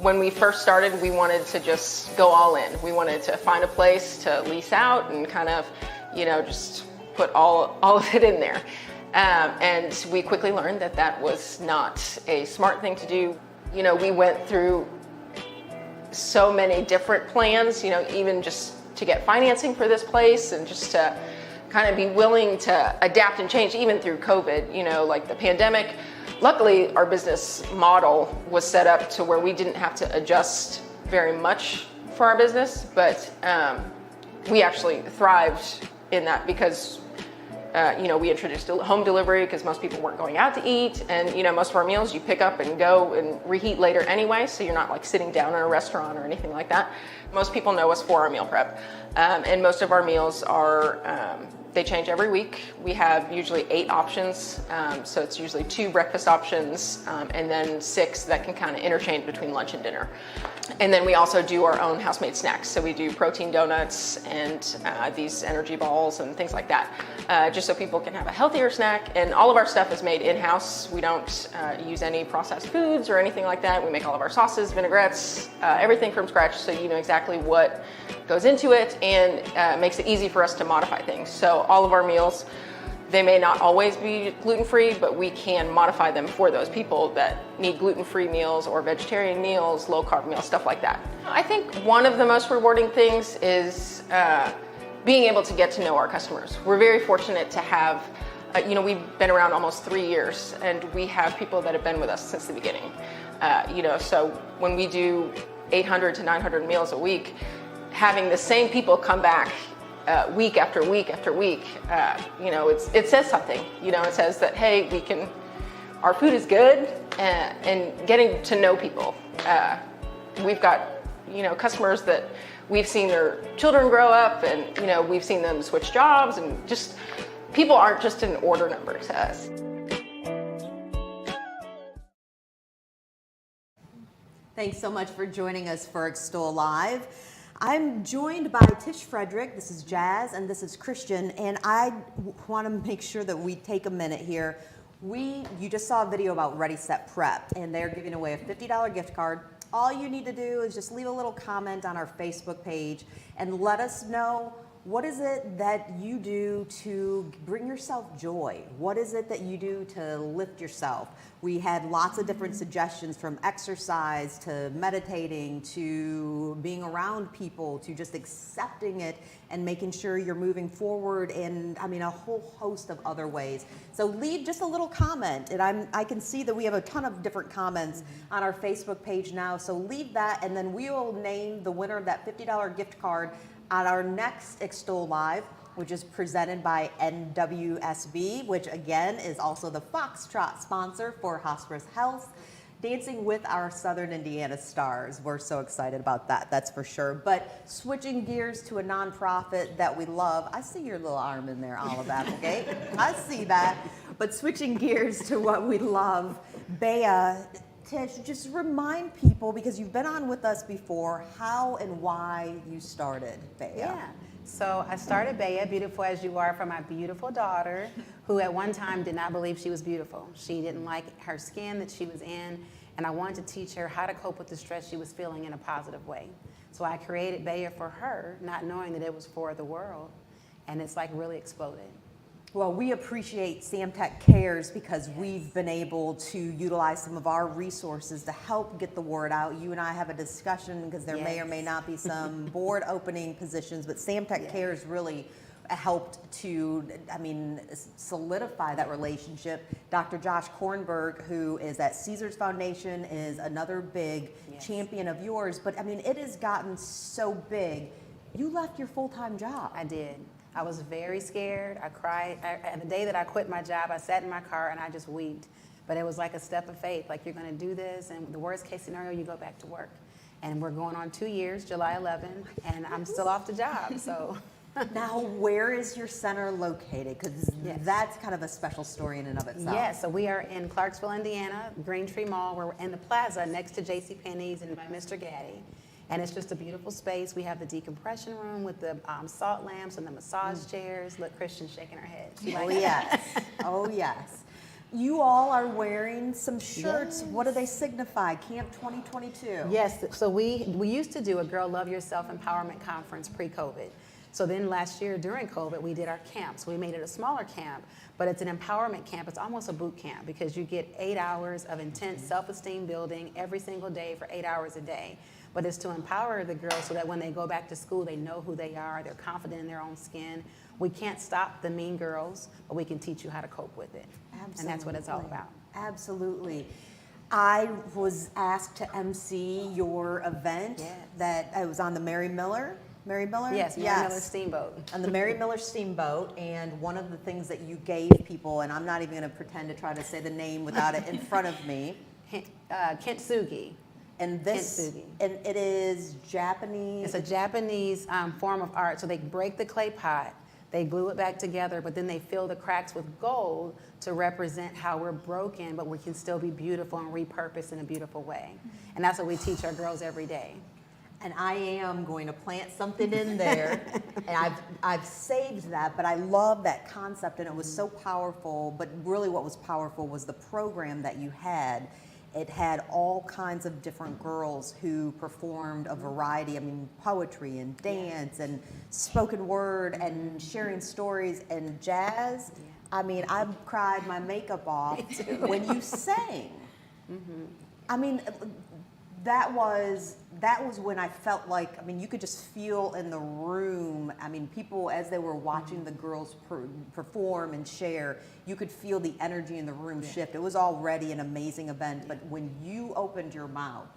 when we first started, we wanted to just go all in. We wanted to find a place to lease out and kind of, just put all of it in there. And we quickly learned that that was not a smart thing to do. We went through so many different plans, even just to get financing for this place and just to kind of be willing to adapt and change even through COVID, like the pandemic. Luckily, our business model was set up to where we didn't have to adjust very much for our business, but we actually thrived in that because we introduced home delivery because most people weren't going out to eat, and most of our meals you pick up and go and reheat later anyway, so you're not like sitting down in a restaurant or anything like that. Most people know us for our meal prep, and most of our meals are they change every week. We have usually 8 options, so it's usually 2 breakfast options and then 6 that can kind of interchange between lunch and dinner. And then we also do our own house-made snacks. So we do protein donuts and these energy balls and things like that, just so people can have a healthier snack. And all of our stuff is made in-house. We don't use any processed foods or anything like that. We make all of our sauces, vinaigrettes, everything from scratch, so you know exactly what goes into it, and makes it easy for us to modify things. So all of our meals, they may not always be gluten-free, but we can modify them for those people that need gluten-free meals or vegetarian meals, low-carb meals, stuff like that. I think one of the most rewarding things is being able to get to know our customers. We're very fortunate to have, we've been around almost 3 years, and we have people that have been with us since the beginning. So when we do 800 to 900 meals a week, having the same people come back week after week after week, it says something. It says that, hey, our food is good, and getting to know people. We've got, customers that we've seen their children grow up, and, we've seen them switch jobs, and just people aren't just an order number to us. Thanks so much for joining us for Extol Live. I'm joined by Tish Frederick, this is Jazz, and this is Christian, and I want to make sure that we take a minute here. You just saw a video about Ready Set Prep, and they're giving away a $50 gift card. All you need to do is just leave a little comment on our Facebook page and let us know, what is it that you do to bring yourself joy? What is it that you do to lift yourself? We had lots of different suggestions, from exercise to meditating to being around people to just accepting it and making sure you're moving forward, and a whole host of other ways. So leave just a little comment, and I can see that we have a ton of different comments on our Facebook page now, so leave that, and then we will name the winner of that $50 gift card at our next Extol Live, which is presented by NWSB, which again is also the Foxtrot sponsor for Hospice Health, dancing with our Southern Indiana stars. We're so excited about that, that's for sure. But switching gears to a nonprofit that we love, I see your little arm in there, Olive Applegate. I see that. But switching gears to what we love, Bea, Tish, just remind people, because you've been on with us before, how and why you started Bea. Yeah. So I started Bea, Beautiful As You Are, for my beautiful daughter, who at one time did not believe she was beautiful. She didn't like her skin that she was in, and I wanted to teach her how to cope with the stress she was feeling in a positive way. So I created Bea for her, not knowing that it was for the world, and it's like really exploded. Well, we appreciate Samtech Cares because we've been able to utilize some of our resources to help get the word out. You and I have a discussion because there may or may not be some board opening positions, but Samtech Cares really helped to, solidify that relationship. Dr. Josh Kornberg, who is at Caesars Foundation, is another big champion of yours. But it has gotten so big. You left your full-time job. I did. I was very scared. I cried. The day that I quit my job, I sat in my car and I just wept. But it was like a step of faith, like you're going to do this, and the worst case scenario, you go back to work. And we're going on 2 years, July 11, and I'm still off the job, so. Now, where is your center located? Because that's kind of a special story in and of itself. Yes, so we are in Clarksville, Indiana, Green Tree Mall. We're in the plaza next to JCPenney's and by Mr. Gaddy. And it's just a beautiful space. We have the decompression room with the salt lamps and the massage chairs. Look, Christian's shaking her head. Oh, yes. Oh, yes. You all are wearing some shirts. What do they signify? Camp 2022. Yes, so we used to do a Girl Love Yourself Empowerment Conference pre-COVID. So then last year during COVID, we did our camp. So we made it a smaller camp, but it's an empowerment camp. It's almost a boot camp because you get 8 hours of intense self-esteem building every single day for 8 hours a day. But it's to empower the girls so that when they go back to school, they know who they are, they're confident in their own skin. We can't stop the mean girls, but we can teach you how to cope with it. Absolutely. And that's what it's all about. Absolutely. I was asked to MC your event that it was on the Mary Miller. Mary Miller? Yes, Mary Miller Steamboat. On the Mary Miller Steamboat, and one of the things that you gave people, and I'm not even going to pretend to try to say the name without it in front of me. Kintsugi. And this, and it is Japanese. It's a Japanese form of art. So they break the clay pot, they glue it back together, but then they fill the cracks with gold to represent how we're broken, but we can still be beautiful and repurposed in a beautiful way. And that's what we teach our girls every day. And I am going to plant something in there, and I've saved that, but I love that concept, and it was so powerful. But really what was powerful was the program that you had. It had all kinds of different girls who performed a variety, poetry and dance and spoken word and sharing stories and jazz. I cried my makeup off when you sang. That was when I felt like, you could just feel in the room, people as they were watching the girls perform and share, you could feel the energy in the room shift. It was already an amazing event, but when you opened your mouth,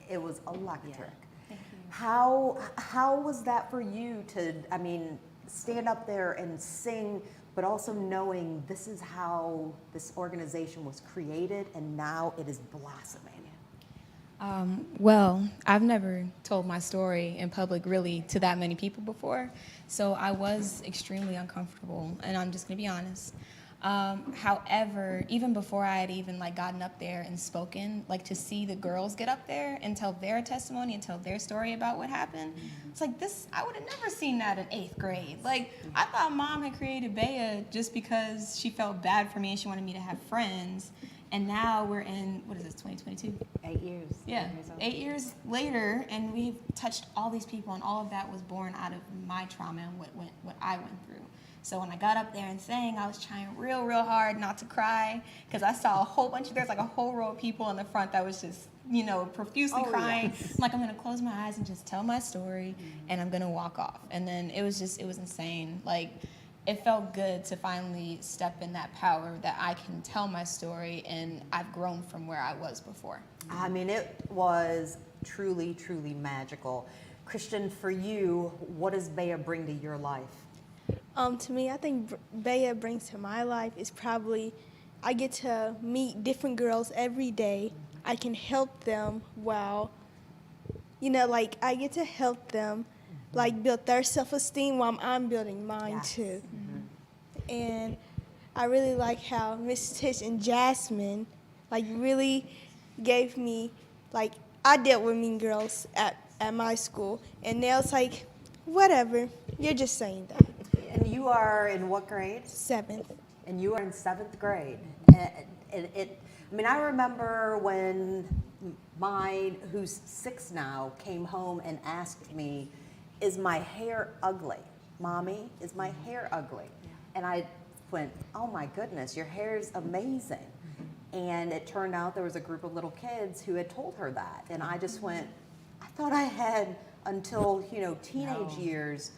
it was electric. Thank you. How was that for you to, stand up there and sing, but also knowing this is how this organization was created and now it is blossoming? Well, I've never told my story in public really to that many people before, so I was extremely uncomfortable, and I'm just gonna be honest. However, even before I had even gotten up there and spoken, to see the girls get up there and tell their testimony and tell their story about what happened, it's like this, I would have never seen that in 8th grade. I thought Mom had created Bea just because she felt bad for me and she wanted me to have friends. And now we're in, 2022? 8 years. Yeah, 8 years later, and we've touched all these people, and all of that was born out of my trauma and what I went through. So when I got up there and sang, I was trying real hard not to cry, because I saw there's a whole row of people in the front that was just, profusely crying. Yes. I'm I'm gonna close my eyes and just tell my story, and I'm gonna walk off. And then it was insane. It felt good to finally step in that power that I can tell my story, and I've grown from where I was before. It was truly magical. Christian, for you, what does Bea bring to your life? To me, I think Bea brings to my life is probably I get to meet different girls every day. I can help them I get to help them build their self-esteem while I'm building mine too. And I really like how Miss Tish and Jasmine like really gave me, like, I dealt with mean girls at my school, and now it's like, whatever, you're just saying that. And you are in what grade? 7th. And you are in 7th grade. I mean, I remember when mine, who's 6 now, came home and asked me, is my hair ugly? Mommy, is my hair ugly? And I went, oh my goodness, your hair's amazing. And it turned out there was a group of little kids who had told her that. And I just went, I thought I had until, teenage years.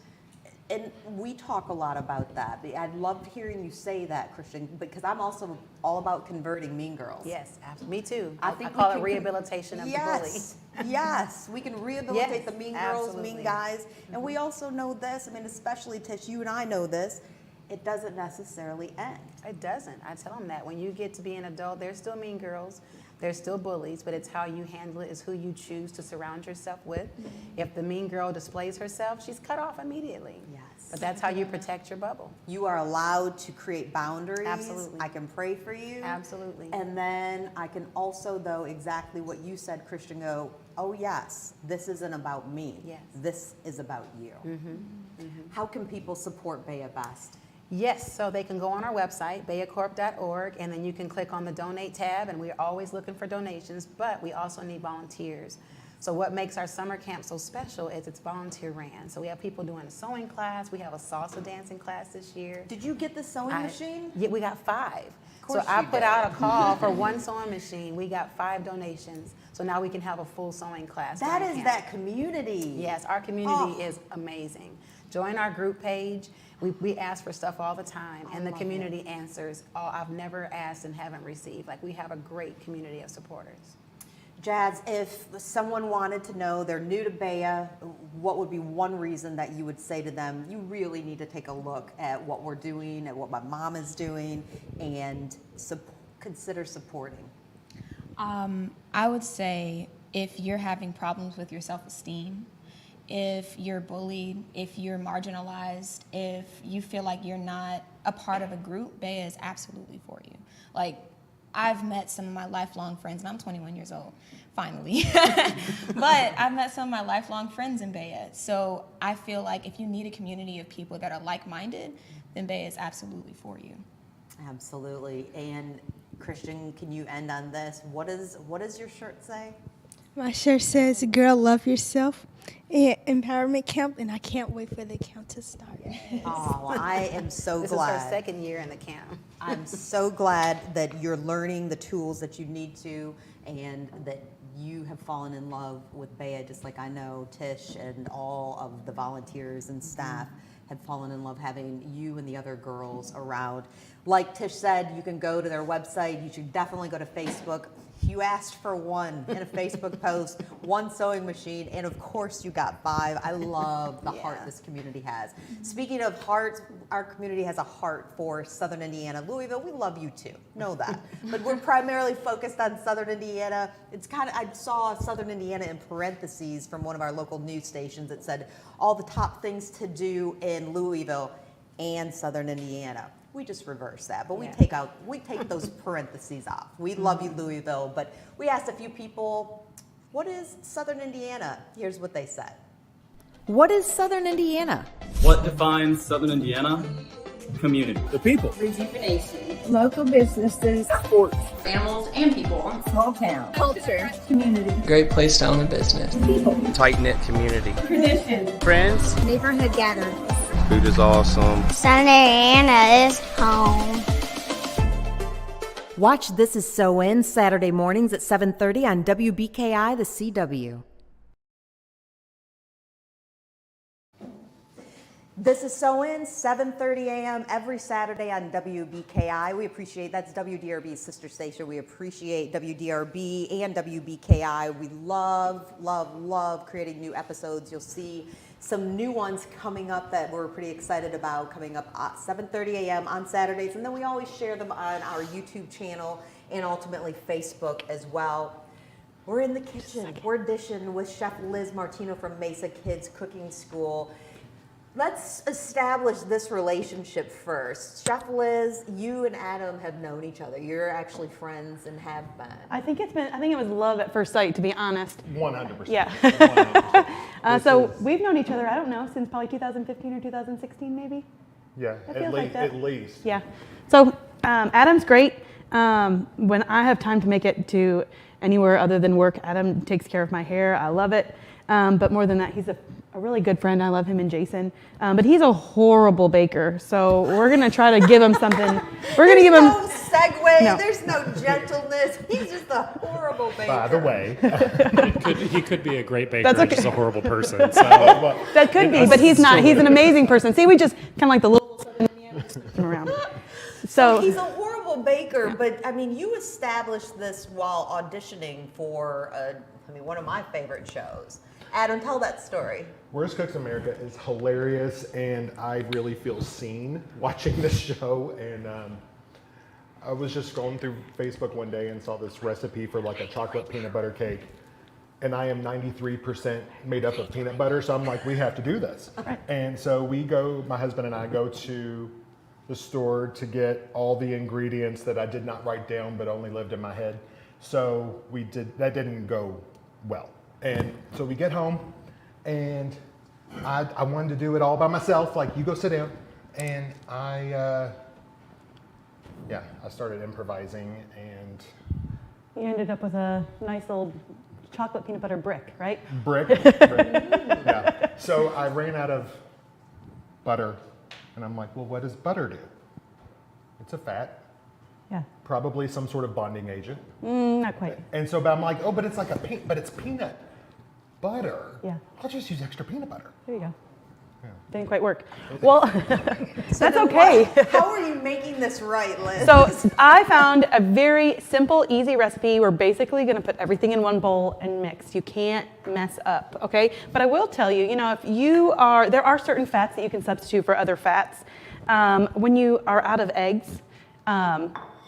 And we talk a lot about that. I loved hearing you say that, Christian, because I'm also all about converting mean girls. Yes, absolutely. Me too. I I call it rehabilitation of the bully. Yes, we can rehabilitate Yes, the mean girls, absolutely. mean guys. And we also know this, I mean, especially Tish, you and I know this, it doesn't necessarily end. It doesn't. I tell them that. When you get to be an adult, there's still mean girls. There's still bullies, but it's how you handle it, is who you choose to surround yourself with. If the mean girl displays herself, she's cut off immediately. Yes. But that's how you protect your bubble. You are allowed to create boundaries. Absolutely. I can pray for you. Absolutely. And then I can also, though, exactly what you said, Christian, go, oh yes, this isn't about me. Yes. This is about you. How can people support Bea Best? Yes, so they can go on our website, beacorp.org, and then you can click on the donate tab, and we're always looking for donations, but we also need volunteers. So what makes our summer camp so special is it's volunteer ran. So we have people doing a sewing class, we have a salsa dancing class this year. Did you get the sewing machine? Yeah, we got 5. So course I you put did. out a call for one sewing machine. We got 5 donations. So now we can have a full sewing class. That during is camp. that community. Yes, our community is amazing. Join our group page. We ask for stuff all the time, and the community answers. Oh, I've never asked and haven't received. Like, we have a great community of supporters. Jazz, if someone wanted to know, they're new to Bea, what would be one reason that you would say to them, you really need to take a look at what we're doing, at what my mom is doing, and consider supporting? I would say if you're having problems with your self-esteem, if you're bullied, if you're marginalized, if you feel like you're not a part of a group, Bea is absolutely for you. Like, I've met some of my lifelong friends, and I'm 21 years old, finally. But I've met some of my lifelong friends in Bea. So I feel like if you need a community of people that are like-minded, then Bea is absolutely for you. Absolutely. And Christian, can you end on this? What does your shirt say? My shirt says, girl, love yourself, and empowerment camp, and I can't wait for the camp to start. Oh, I am so This glad. is her 2nd year in the camp. I'm so glad that you're learning the tools that you need to, and that you have fallen in love with Bea, just like I know Tish and all of the volunteers and staff have fallen in love having you and the other girls around. Like Tish said, you can go to their website. You should definitely go to Facebook. You asked for one in a Facebook post, one sewing machine, and of course you got 5. I love the heart this community has. Speaking of hearts, our community has a heart for Southern Indiana. Louisville, we love you too, know that. But we're primarily focused on Southern Indiana. It's kind of, I saw Southern Indiana in parentheses from one of our local news stations that said all the top things to do in Louisville and Southern Indiana. We just reverse that, but we take those parentheses off. We love you, Louisville, but we asked a few people, what is Southern Indiana? Here's what they said. What is Southern Indiana? What defines Southern Indiana? Community. The people. Rejuvenation. Local businesses. Sports. Animals and people. Small town. Culture. Community. Great place to own a business. People. Tight-knit community. Tradition. Friends. Neighborhood gatherings. Food is awesome. Southern Indiana is home. Watch This Is So In Saturday mornings at 7:30 on WBKI, the CW. This is So In, 7:30 a.m. every Saturday on WBKI. We appreciate, that's WDRB's sister station. We appreciate WDRB and WBKI. We love, love, love creating new episodes. You'll see some new ones coming up that we're pretty excited about, coming up at 7:30 a.m. on Saturdays. And then we always share them on our YouTube channel and ultimately Facebook as well. We're in the kitchen. We're dishing with Chef Liz Martino from Mesa Kids Cooking School. Let's establish this relationship first. Chef Liz, you and Adam have known each other. You're actually friends and have been. I think it was love at first sight, to be honest. 100%. Yeah. 100%. So we've known each other, I don't know, since probably 2015 or 2016 maybe. Yeah, It feels like that. at least. Yeah. So Adam's great. When I have time to make it to anywhere other than work, Adam takes care of my hair. I love it. But more than that, he's a really good friend. I love him and Jason. But he's a horrible baker. So we're going to try to give him something. We're going to give him. No segue. No. There's no gentleness. He's just a horrible baker. By the way, He could be a great baker, That's okay. just a horrible person. So. That could be, but he's not. He's an amazing person. See, we just kind of like the little him around. So he's a horrible baker, but I mean, you established this while auditioning for one of my favorite shows. Adam, tell that story. Worst Cooks America is hilarious, and I really feel seen watching this show. And I was just scrolling through Facebook one day and saw this recipe for like a chocolate peanut butter cake. And I am 93% made up of peanut butter, so I'm like, we have to do this. And so my husband and I go to the store to get all the ingredients that I did not write down but only lived in my head. So that didn't go well. And so we get home, and I wanted to do it all by myself, like, you go sit down. And I started improvising, and You ended up with a nice old chocolate peanut butter brick, right? brick. Yeah. So I ran out of butter, and I'm like, well, what does butter do? It's a fat. Yeah. Probably some sort of bonding agent. Not quite. And so, but I'm like, oh, but it's like but it's peanut butter. Yeah. I'll just use extra peanut butter. There you go. Didn't quite work. Well, that's okay. How are you making this right, Liz? So I found a very simple, easy recipe. We're basically going to put everything in one bowl and mix. You can't mess up, okay? But I will tell you, if there are certain fats that you can substitute for other fats. When you are out of eggs,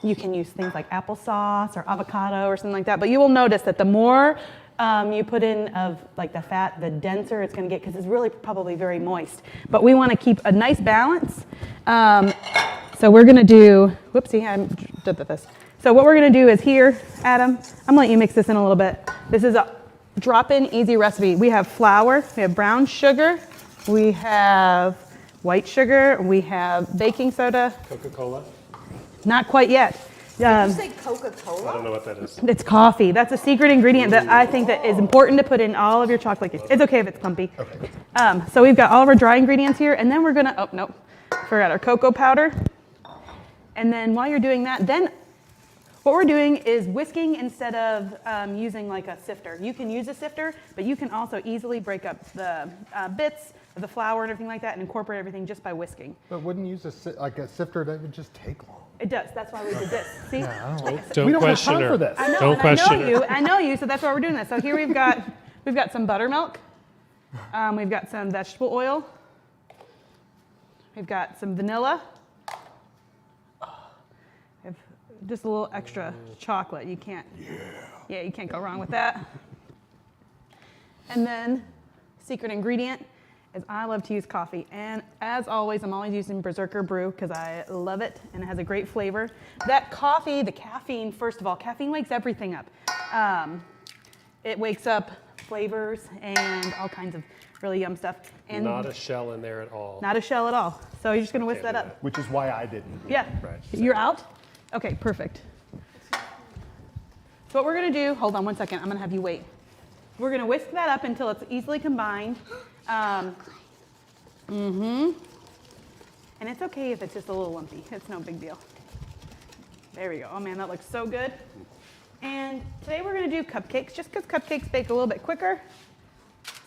you can use things like applesauce or avocado or something like that. But you will notice that the more you put in of like the fat, the denser it's going to get, because it's really probably very moist. But we want to keep a nice balance. So we're going to do, whoopsie, I did this. So what we're going to do is here, Adam, I'm going to let you mix this in a little bit. This is a drop-in easy recipe. We have flour, we have brown sugar, we have white sugar, we have baking soda. Coca-Cola? Not quite yet. Did you say Coca-Cola? I don't know what that is. It's coffee. That's a secret ingredient that I think that is important to put in all of your chocolate cakes. It's okay if it's clumpy. Okay. So we've got all of our dry ingredients here, and then we're gonna, oh no, forgot our cocoa powder. And then while you're doing that, then what we're doing is whisking instead of using like a sifter. You can use a sifter, but you can also easily break up the bits of the flour and everything like that and incorporate everything just by whisking. But wouldn't use a sifter, that would just take long. It does. That's why we did this. See? Yeah, I don't know. Don't we don't have question time her. for this. I know, Don't and question I know her. you. I know you. So that's why we're doing this. So here we've got some buttermilk. We've got some vegetable oil. We've got some vanilla. We have just a little extra chocolate. You can't. Yeah, you can't go wrong with that. And then, secret ingredient is I love to use coffee. And as always, I'm always using Berserker Brew because I love it and it has a great flavor. That coffee, the caffeine, first of all, caffeine wakes everything up. It wakes up flavors and all kinds of really yum stuff. And Not a shell in there at all. not a shell at all. So you're just gonna whisk that up. Which is why I didn't. Yeah. Right. You're out? Okay, perfect. So what we're gonna do, hold on one second, I'm gonna have you wait. We're gonna whisk that up until it's easily combined. And it's okay if it's just a little lumpy. It's no big deal. There we go. Oh man, that looks so good. And today we're gonna do cupcakes, just because cupcakes bake a little bit quicker.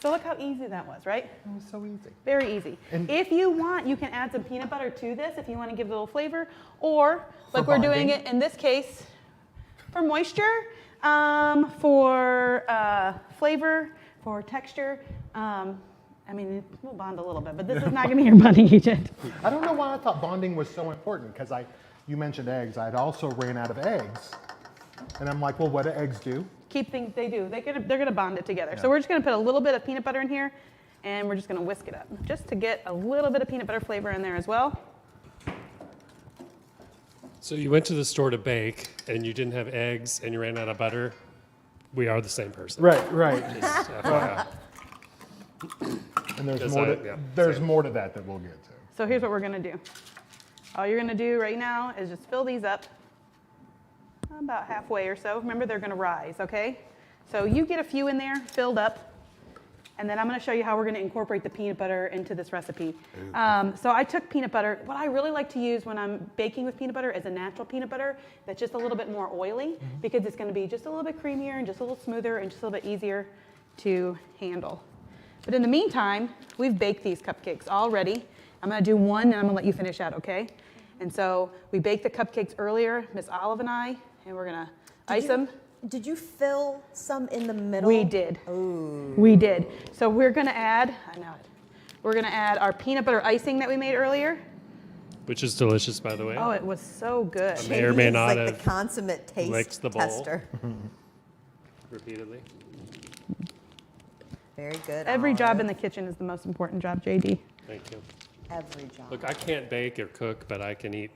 So look how easy that was, right? It was so easy. Very easy. And if you want, you can add some peanut butter to this if you want to give it a little flavor, or like we're doing it in this case for moisture, for flavor, for texture. I mean, it will bond a little bit, but this is not going to be your bonding agent. I don't know why I thought bonding was so important, because you mentioned eggs. I'd also ran out of eggs. And I'm like, well, what do eggs do? Keep things, they do. They're going to bond it together. So we're just going to put a little bit of peanut butter in here, And we're just gonna whisk it up, just to get a little bit of peanut butter flavor in there as well. So you went to the store to bake and you didn't have eggs and you ran out of butter. We are the same person. Right. Just FYI. And there's Because more. yeah, There's same. more to that we'll get to. So here's what we're gonna do. All you're gonna do right now is just fill these up about halfway or so. Remember, they're gonna rise, okay? So you get a few in there, filled up, and then I'm gonna show you how we're gonna incorporate the peanut butter into this recipe. So I took peanut butter. What I really like to use when I'm baking with peanut butter is a natural peanut butter that's just a little bit more oily because it's gonna be just a little bit creamier and just a little smoother and just a little bit easier to handle. But in the meantime, we've baked these cupcakes already. I'm gonna do one and I'm gonna let you finish out, okay? And so we baked the cupcakes earlier, Miss Olive and I, and we're gonna ice them. Did you fill some in the middle? We did. Ooh. We did. So we're gonna add, we're gonna add our peanut butter icing that we made earlier. Which is delicious, by the way. Oh, it was so good. I may or may not like have the consummate taste licked the bowl tester. repeatedly. Very good. Every job Olive. in the kitchen is the most important job, JD. Thank you. Every job. Look, I can't bake or cook, but I can eat,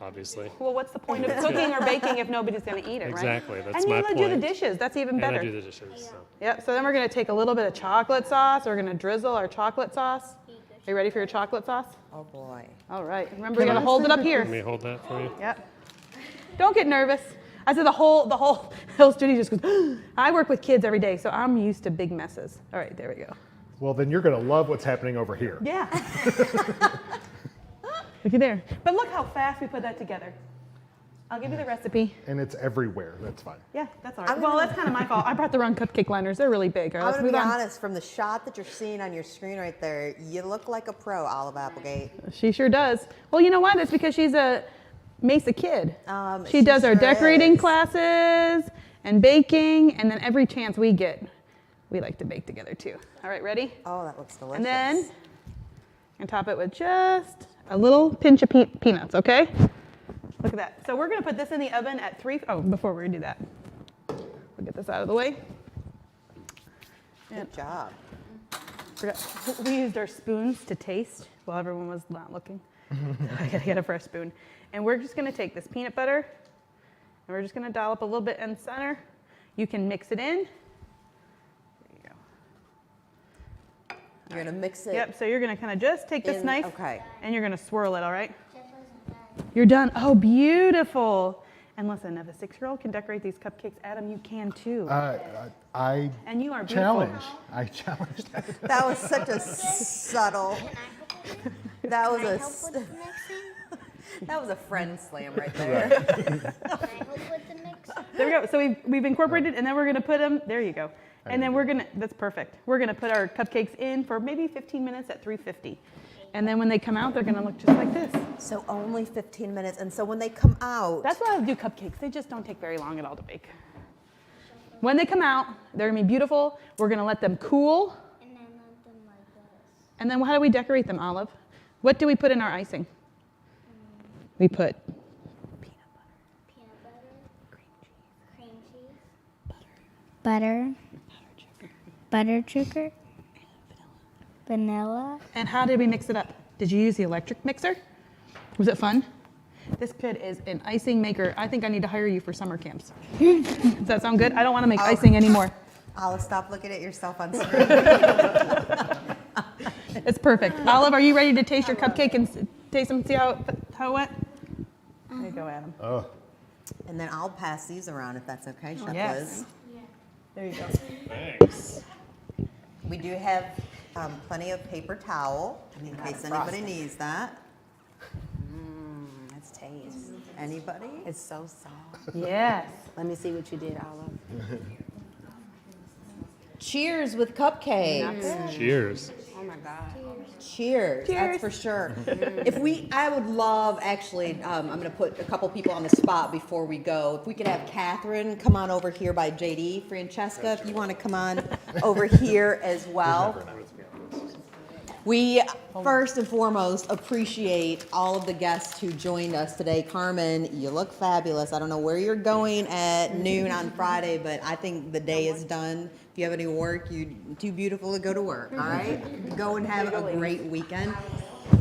obviously. Well, what's the point of cooking or baking if nobody's gonna eat it, right? Exactly, that's and my you do the point. dishes, that's even And better. I do the dishes. So. Yep, so then we're gonna take a little bit of chocolate sauce. We're gonna drizzle our chocolate sauce. Are you ready for your chocolate sauce? Oh boy. All right, remember you gotta hold it up here. Let me hold that for you. Yep. Don't get nervous. I said the whole studio just goes, I work with kids every day, so I'm used to big messes. All right, there we go. Well, then you're gonna love what's happening over here. Yeah. Looky there. But look how fast we put that together. I'll give you the recipe. And it's everywhere. That's fine. Yeah, that's all right. Well, that's kind of my fault. I brought the wrong cupcake liners. They're really big. All right, I'm let's gonna move be on. honest, from the shot that you're seeing on your screen right there, you look like a pro, Olive Applegate. She sure does. Well, you know what? It's because she's a Mesa kid. She She does our sure decorating is. classes and baking, and then every chance we get, we like to bake together too. All right, ready? Oh, that looks delicious. And then, and top it with just a little pinch of peanuts, okay? Look at that. So we're gonna put this in the oven at before we do that, we'll get this out of the way. Good job. We used our spoons to taste while everyone was not looking. I gotta get a fresh spoon. And we're just gonna take this peanut butter, and we're just gonna dollop a little bit in the center. You can mix it in. You're gonna mix it. Yep, so you're gonna kind of just take this in- knife, okay. and you're gonna swirl it, all right? You're done. Oh, beautiful. And listen, if a 6-year-old can decorate these cupcakes, Adam, you can too. I And you are beautiful. challenge. I challenge that. That was such a subtle. That was that was a friend slam right there. There we go. So we've incorporated, and then we're gonna put them. There you go. And then we're gonna. That's perfect. We're gonna put our cupcakes in for maybe 15 minutes at 350, and then when they come out, they're gonna look just like this. So only 15 minutes, and so when they come out, That's why I do cupcakes. They just don't take very long at all to bake. When they come out, they're gonna be beautiful. We're gonna let them cool. And then let them like this. And then how do we decorate them, Olive? What do we put in our icing? We put Peanut butter, cream cheese, butter, butter sugar, vanilla. And how did we mix it up? Did you use the electric mixer? Was it fun? This kid is an icing maker. I think I need to hire you for summer camps. Does that sound good? I don't want to make icing anymore. Olive, stop looking at yourself on screen. It's perfect. Olive, are you ready to taste your cupcake and taste them, see how it went? There you go, Adam. Oh. And then I'll pass these around if that's okay, Chef Yes. Liz. There you go. Thanks. We do have plenty of paper towel in case anybody needs that. That's taste. Anybody? It's so soft. Yes. Let me see what you did, Olive. Cheers with cupcakes. Cheers. Oh my God. Cheers. That's for sure. I would love, actually, I'm going to put a couple people on the spot before we go. If we could have Catherine come on over here by JD. Francesca, if you want to come on over here as well. We first and foremost appreciate all of the guests who joined us today. Carmen, you look fabulous. I don't know where you're going at noon on Friday, but I think the day is done. If you have any work, you're too beautiful to go to work, all right? Go and have a great weekend.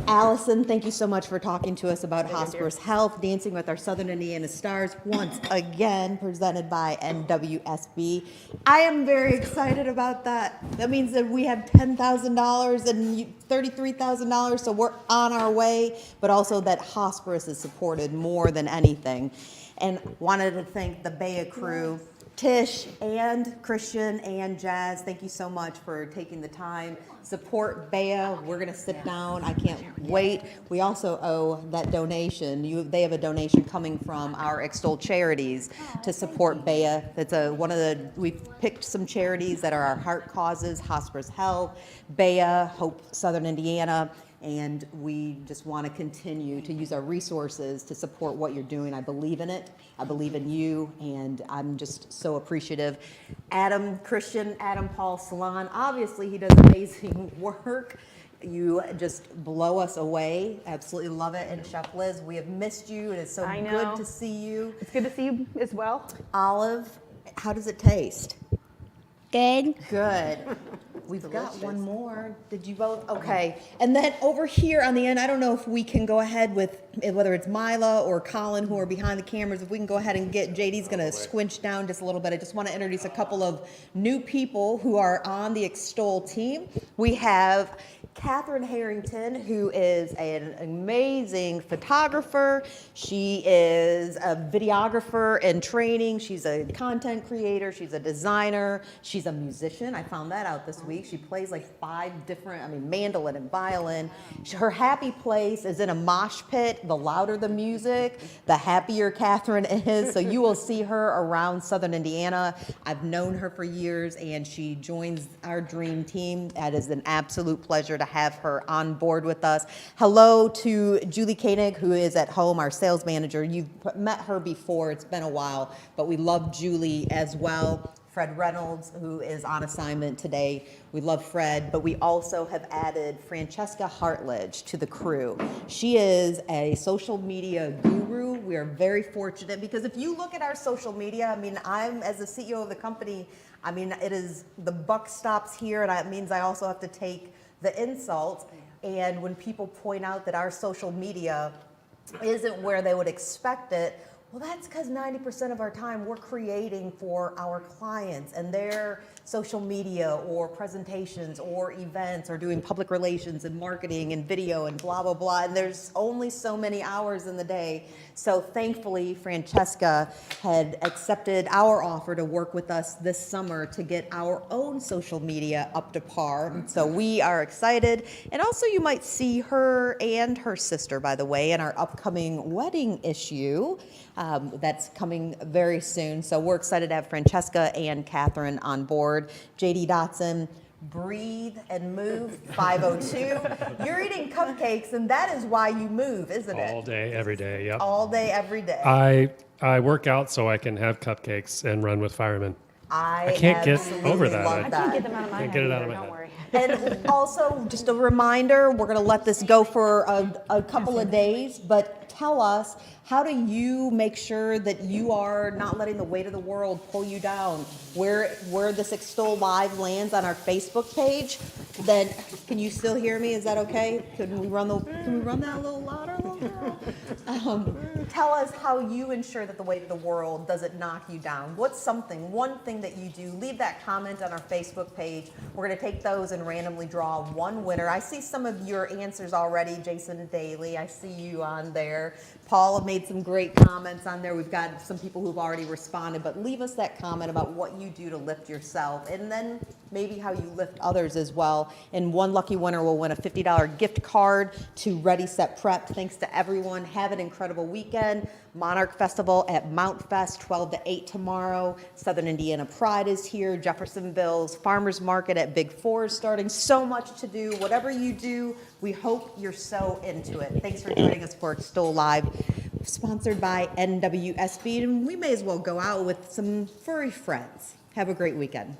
Allison, thank you so much for talking to us about hospice health, dancing with our Southern Indiana Stars, once again presented by NWSB. I am very excited about that. That means that we have $10,000 and $33,000, so we're on our way, but also that hospice is supported more than anything. And wanted to thank the Bea crew. Tish and Christian and Jazz, thank you so much for taking the time. Support Bea. We're going to sit down. I can't wait. We also owe that donation. They have a donation coming from our Extol charities to support Bea. That's we've picked some charities that are our heart causes: Hospice Health, Bea, Hope Southern Indiana. And we just want to continue to use our resources to support what you're doing. I believe in it. I believe in you, and I'm just so appreciative. Adam Paul Salon, obviously he does amazing work. You just blow us away. Absolutely love it. And Chef Liz, we have missed you. It is so good to see you. It's good to see you as well. Olive, how does it taste? Good. Good. We've got one more. Did you both? Okay. And then over here on the end, I don't know if we can go ahead with, whether it's Mila or Colin who are behind the cameras, if we can go ahead and get, JD's going to squinch down just a little bit. I just want to introduce a couple of new people who are on the Extol team. We have Catherine Harrington, who is an amazing photographer. She is a videographer in training. She's a content creator. She's a designer. She's a musician. I found that out this week. She plays like 5 different, mandolin and violin. Her happy place is in a mosh pit. The louder the music, the happier Catherine is. So you will see her around Southern Indiana. I've known her for years, and she joins our dream team. That is an absolute pleasure to have her on board with us. Hello to Julie Koenig, who is at home, our sales manager. You've met her before. It's been a while, but we love Julie as well. Fred Reynolds, who is on assignment today. We love Fred, but we also have added Francesca Hartledge to the crew. She is a social media guru. We are very fortunate because if you look at our social media, I'm, as the CEO of the company, it is, the buck stops here, and it means I also have to take the insults. And when people point out that our social media isn't where they would expect it, well, that's because 90% of our time we're creating for our clients and their social media or presentations or events or doing public relations and marketing and video and blah, blah, blah. And there's only so many hours in the day. So thankfully, Francesca had accepted our offer to work with us this summer to get our own social media up to par. So we are excited. And also you might see her and her sister, by the way, in our upcoming wedding issue. That's coming very soon. So we're excited to have Francesca and Catherine on board. JD Dotson, Breathe and Move 502. You're eating cupcakes, and that is why you move, isn't it? All day, every day, yep. All day, every day. I work out so I can have cupcakes and run with firemen. I can't get absolutely over that. love I that. can't get them out of my Can't head get it out either, of my don't head. worry. And also, just a reminder, we're going to let this go for a couple of days, but tell us, how do you make sure that you are not letting the weight of the world pull you down? Where this Extol Live lands on our Facebook page, then, can you still hear me? Is that okay? Can we run that a little louder? Tell us how you ensure that the weight of the world doesn't knock you down. What's one thing that you do? Leave that comment on our Facebook page. We're going to take those and randomly draw one winner. I see some of your answers already, Jason Daly. I see you on there. Paul made some great comments on there. We've got some people who've already responded, but leave us that comment about what you do to lift yourself and then maybe how you lift others as well. And one lucky winner will win a $50 gift card to Ready, Set, Prep. Thanks to everyone. Have an incredible weekend. Monarch Festival at Mount Fest, 12 to 8 tomorrow. Southern Indiana Pride is here. Jeffersonville's Farmers Market at Big Four is starting. So much to do. Whatever you do, we hope you're so into it. Thanks for joining us for Extol Live, sponsored by NWSB. And we may as well go out with some furry friends. Have a great weekend.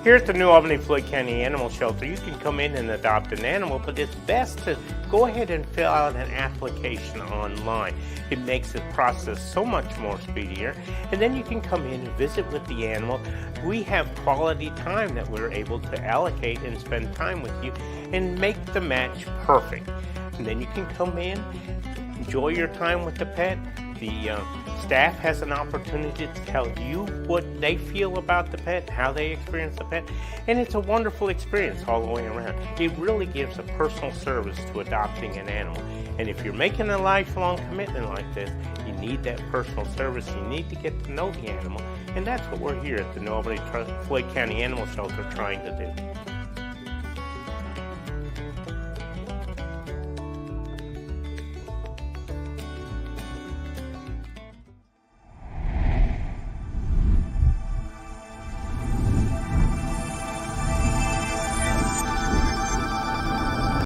Here at the New Albany Floyd County Animal Shelter, you can come in and adopt an animal, but it's best to go ahead and fill out an application online. It makes the process so much more speedier, and then you can come in and visit with the animal. We have quality time that we're able to allocate and spend time with you and make the match perfect. And then you can come in, enjoy your time with the pet. The staff has an opportunity to tell you what they feel about the pet, how they experience the pet, and it's a wonderful experience all the way around. It really gives a personal service to adopting an animal. And if you're making a lifelong commitment like this, you need that personal service. You need to get to know the animal, and that's what we're here at the New Albany Floyd County Animal Shelter trying to do.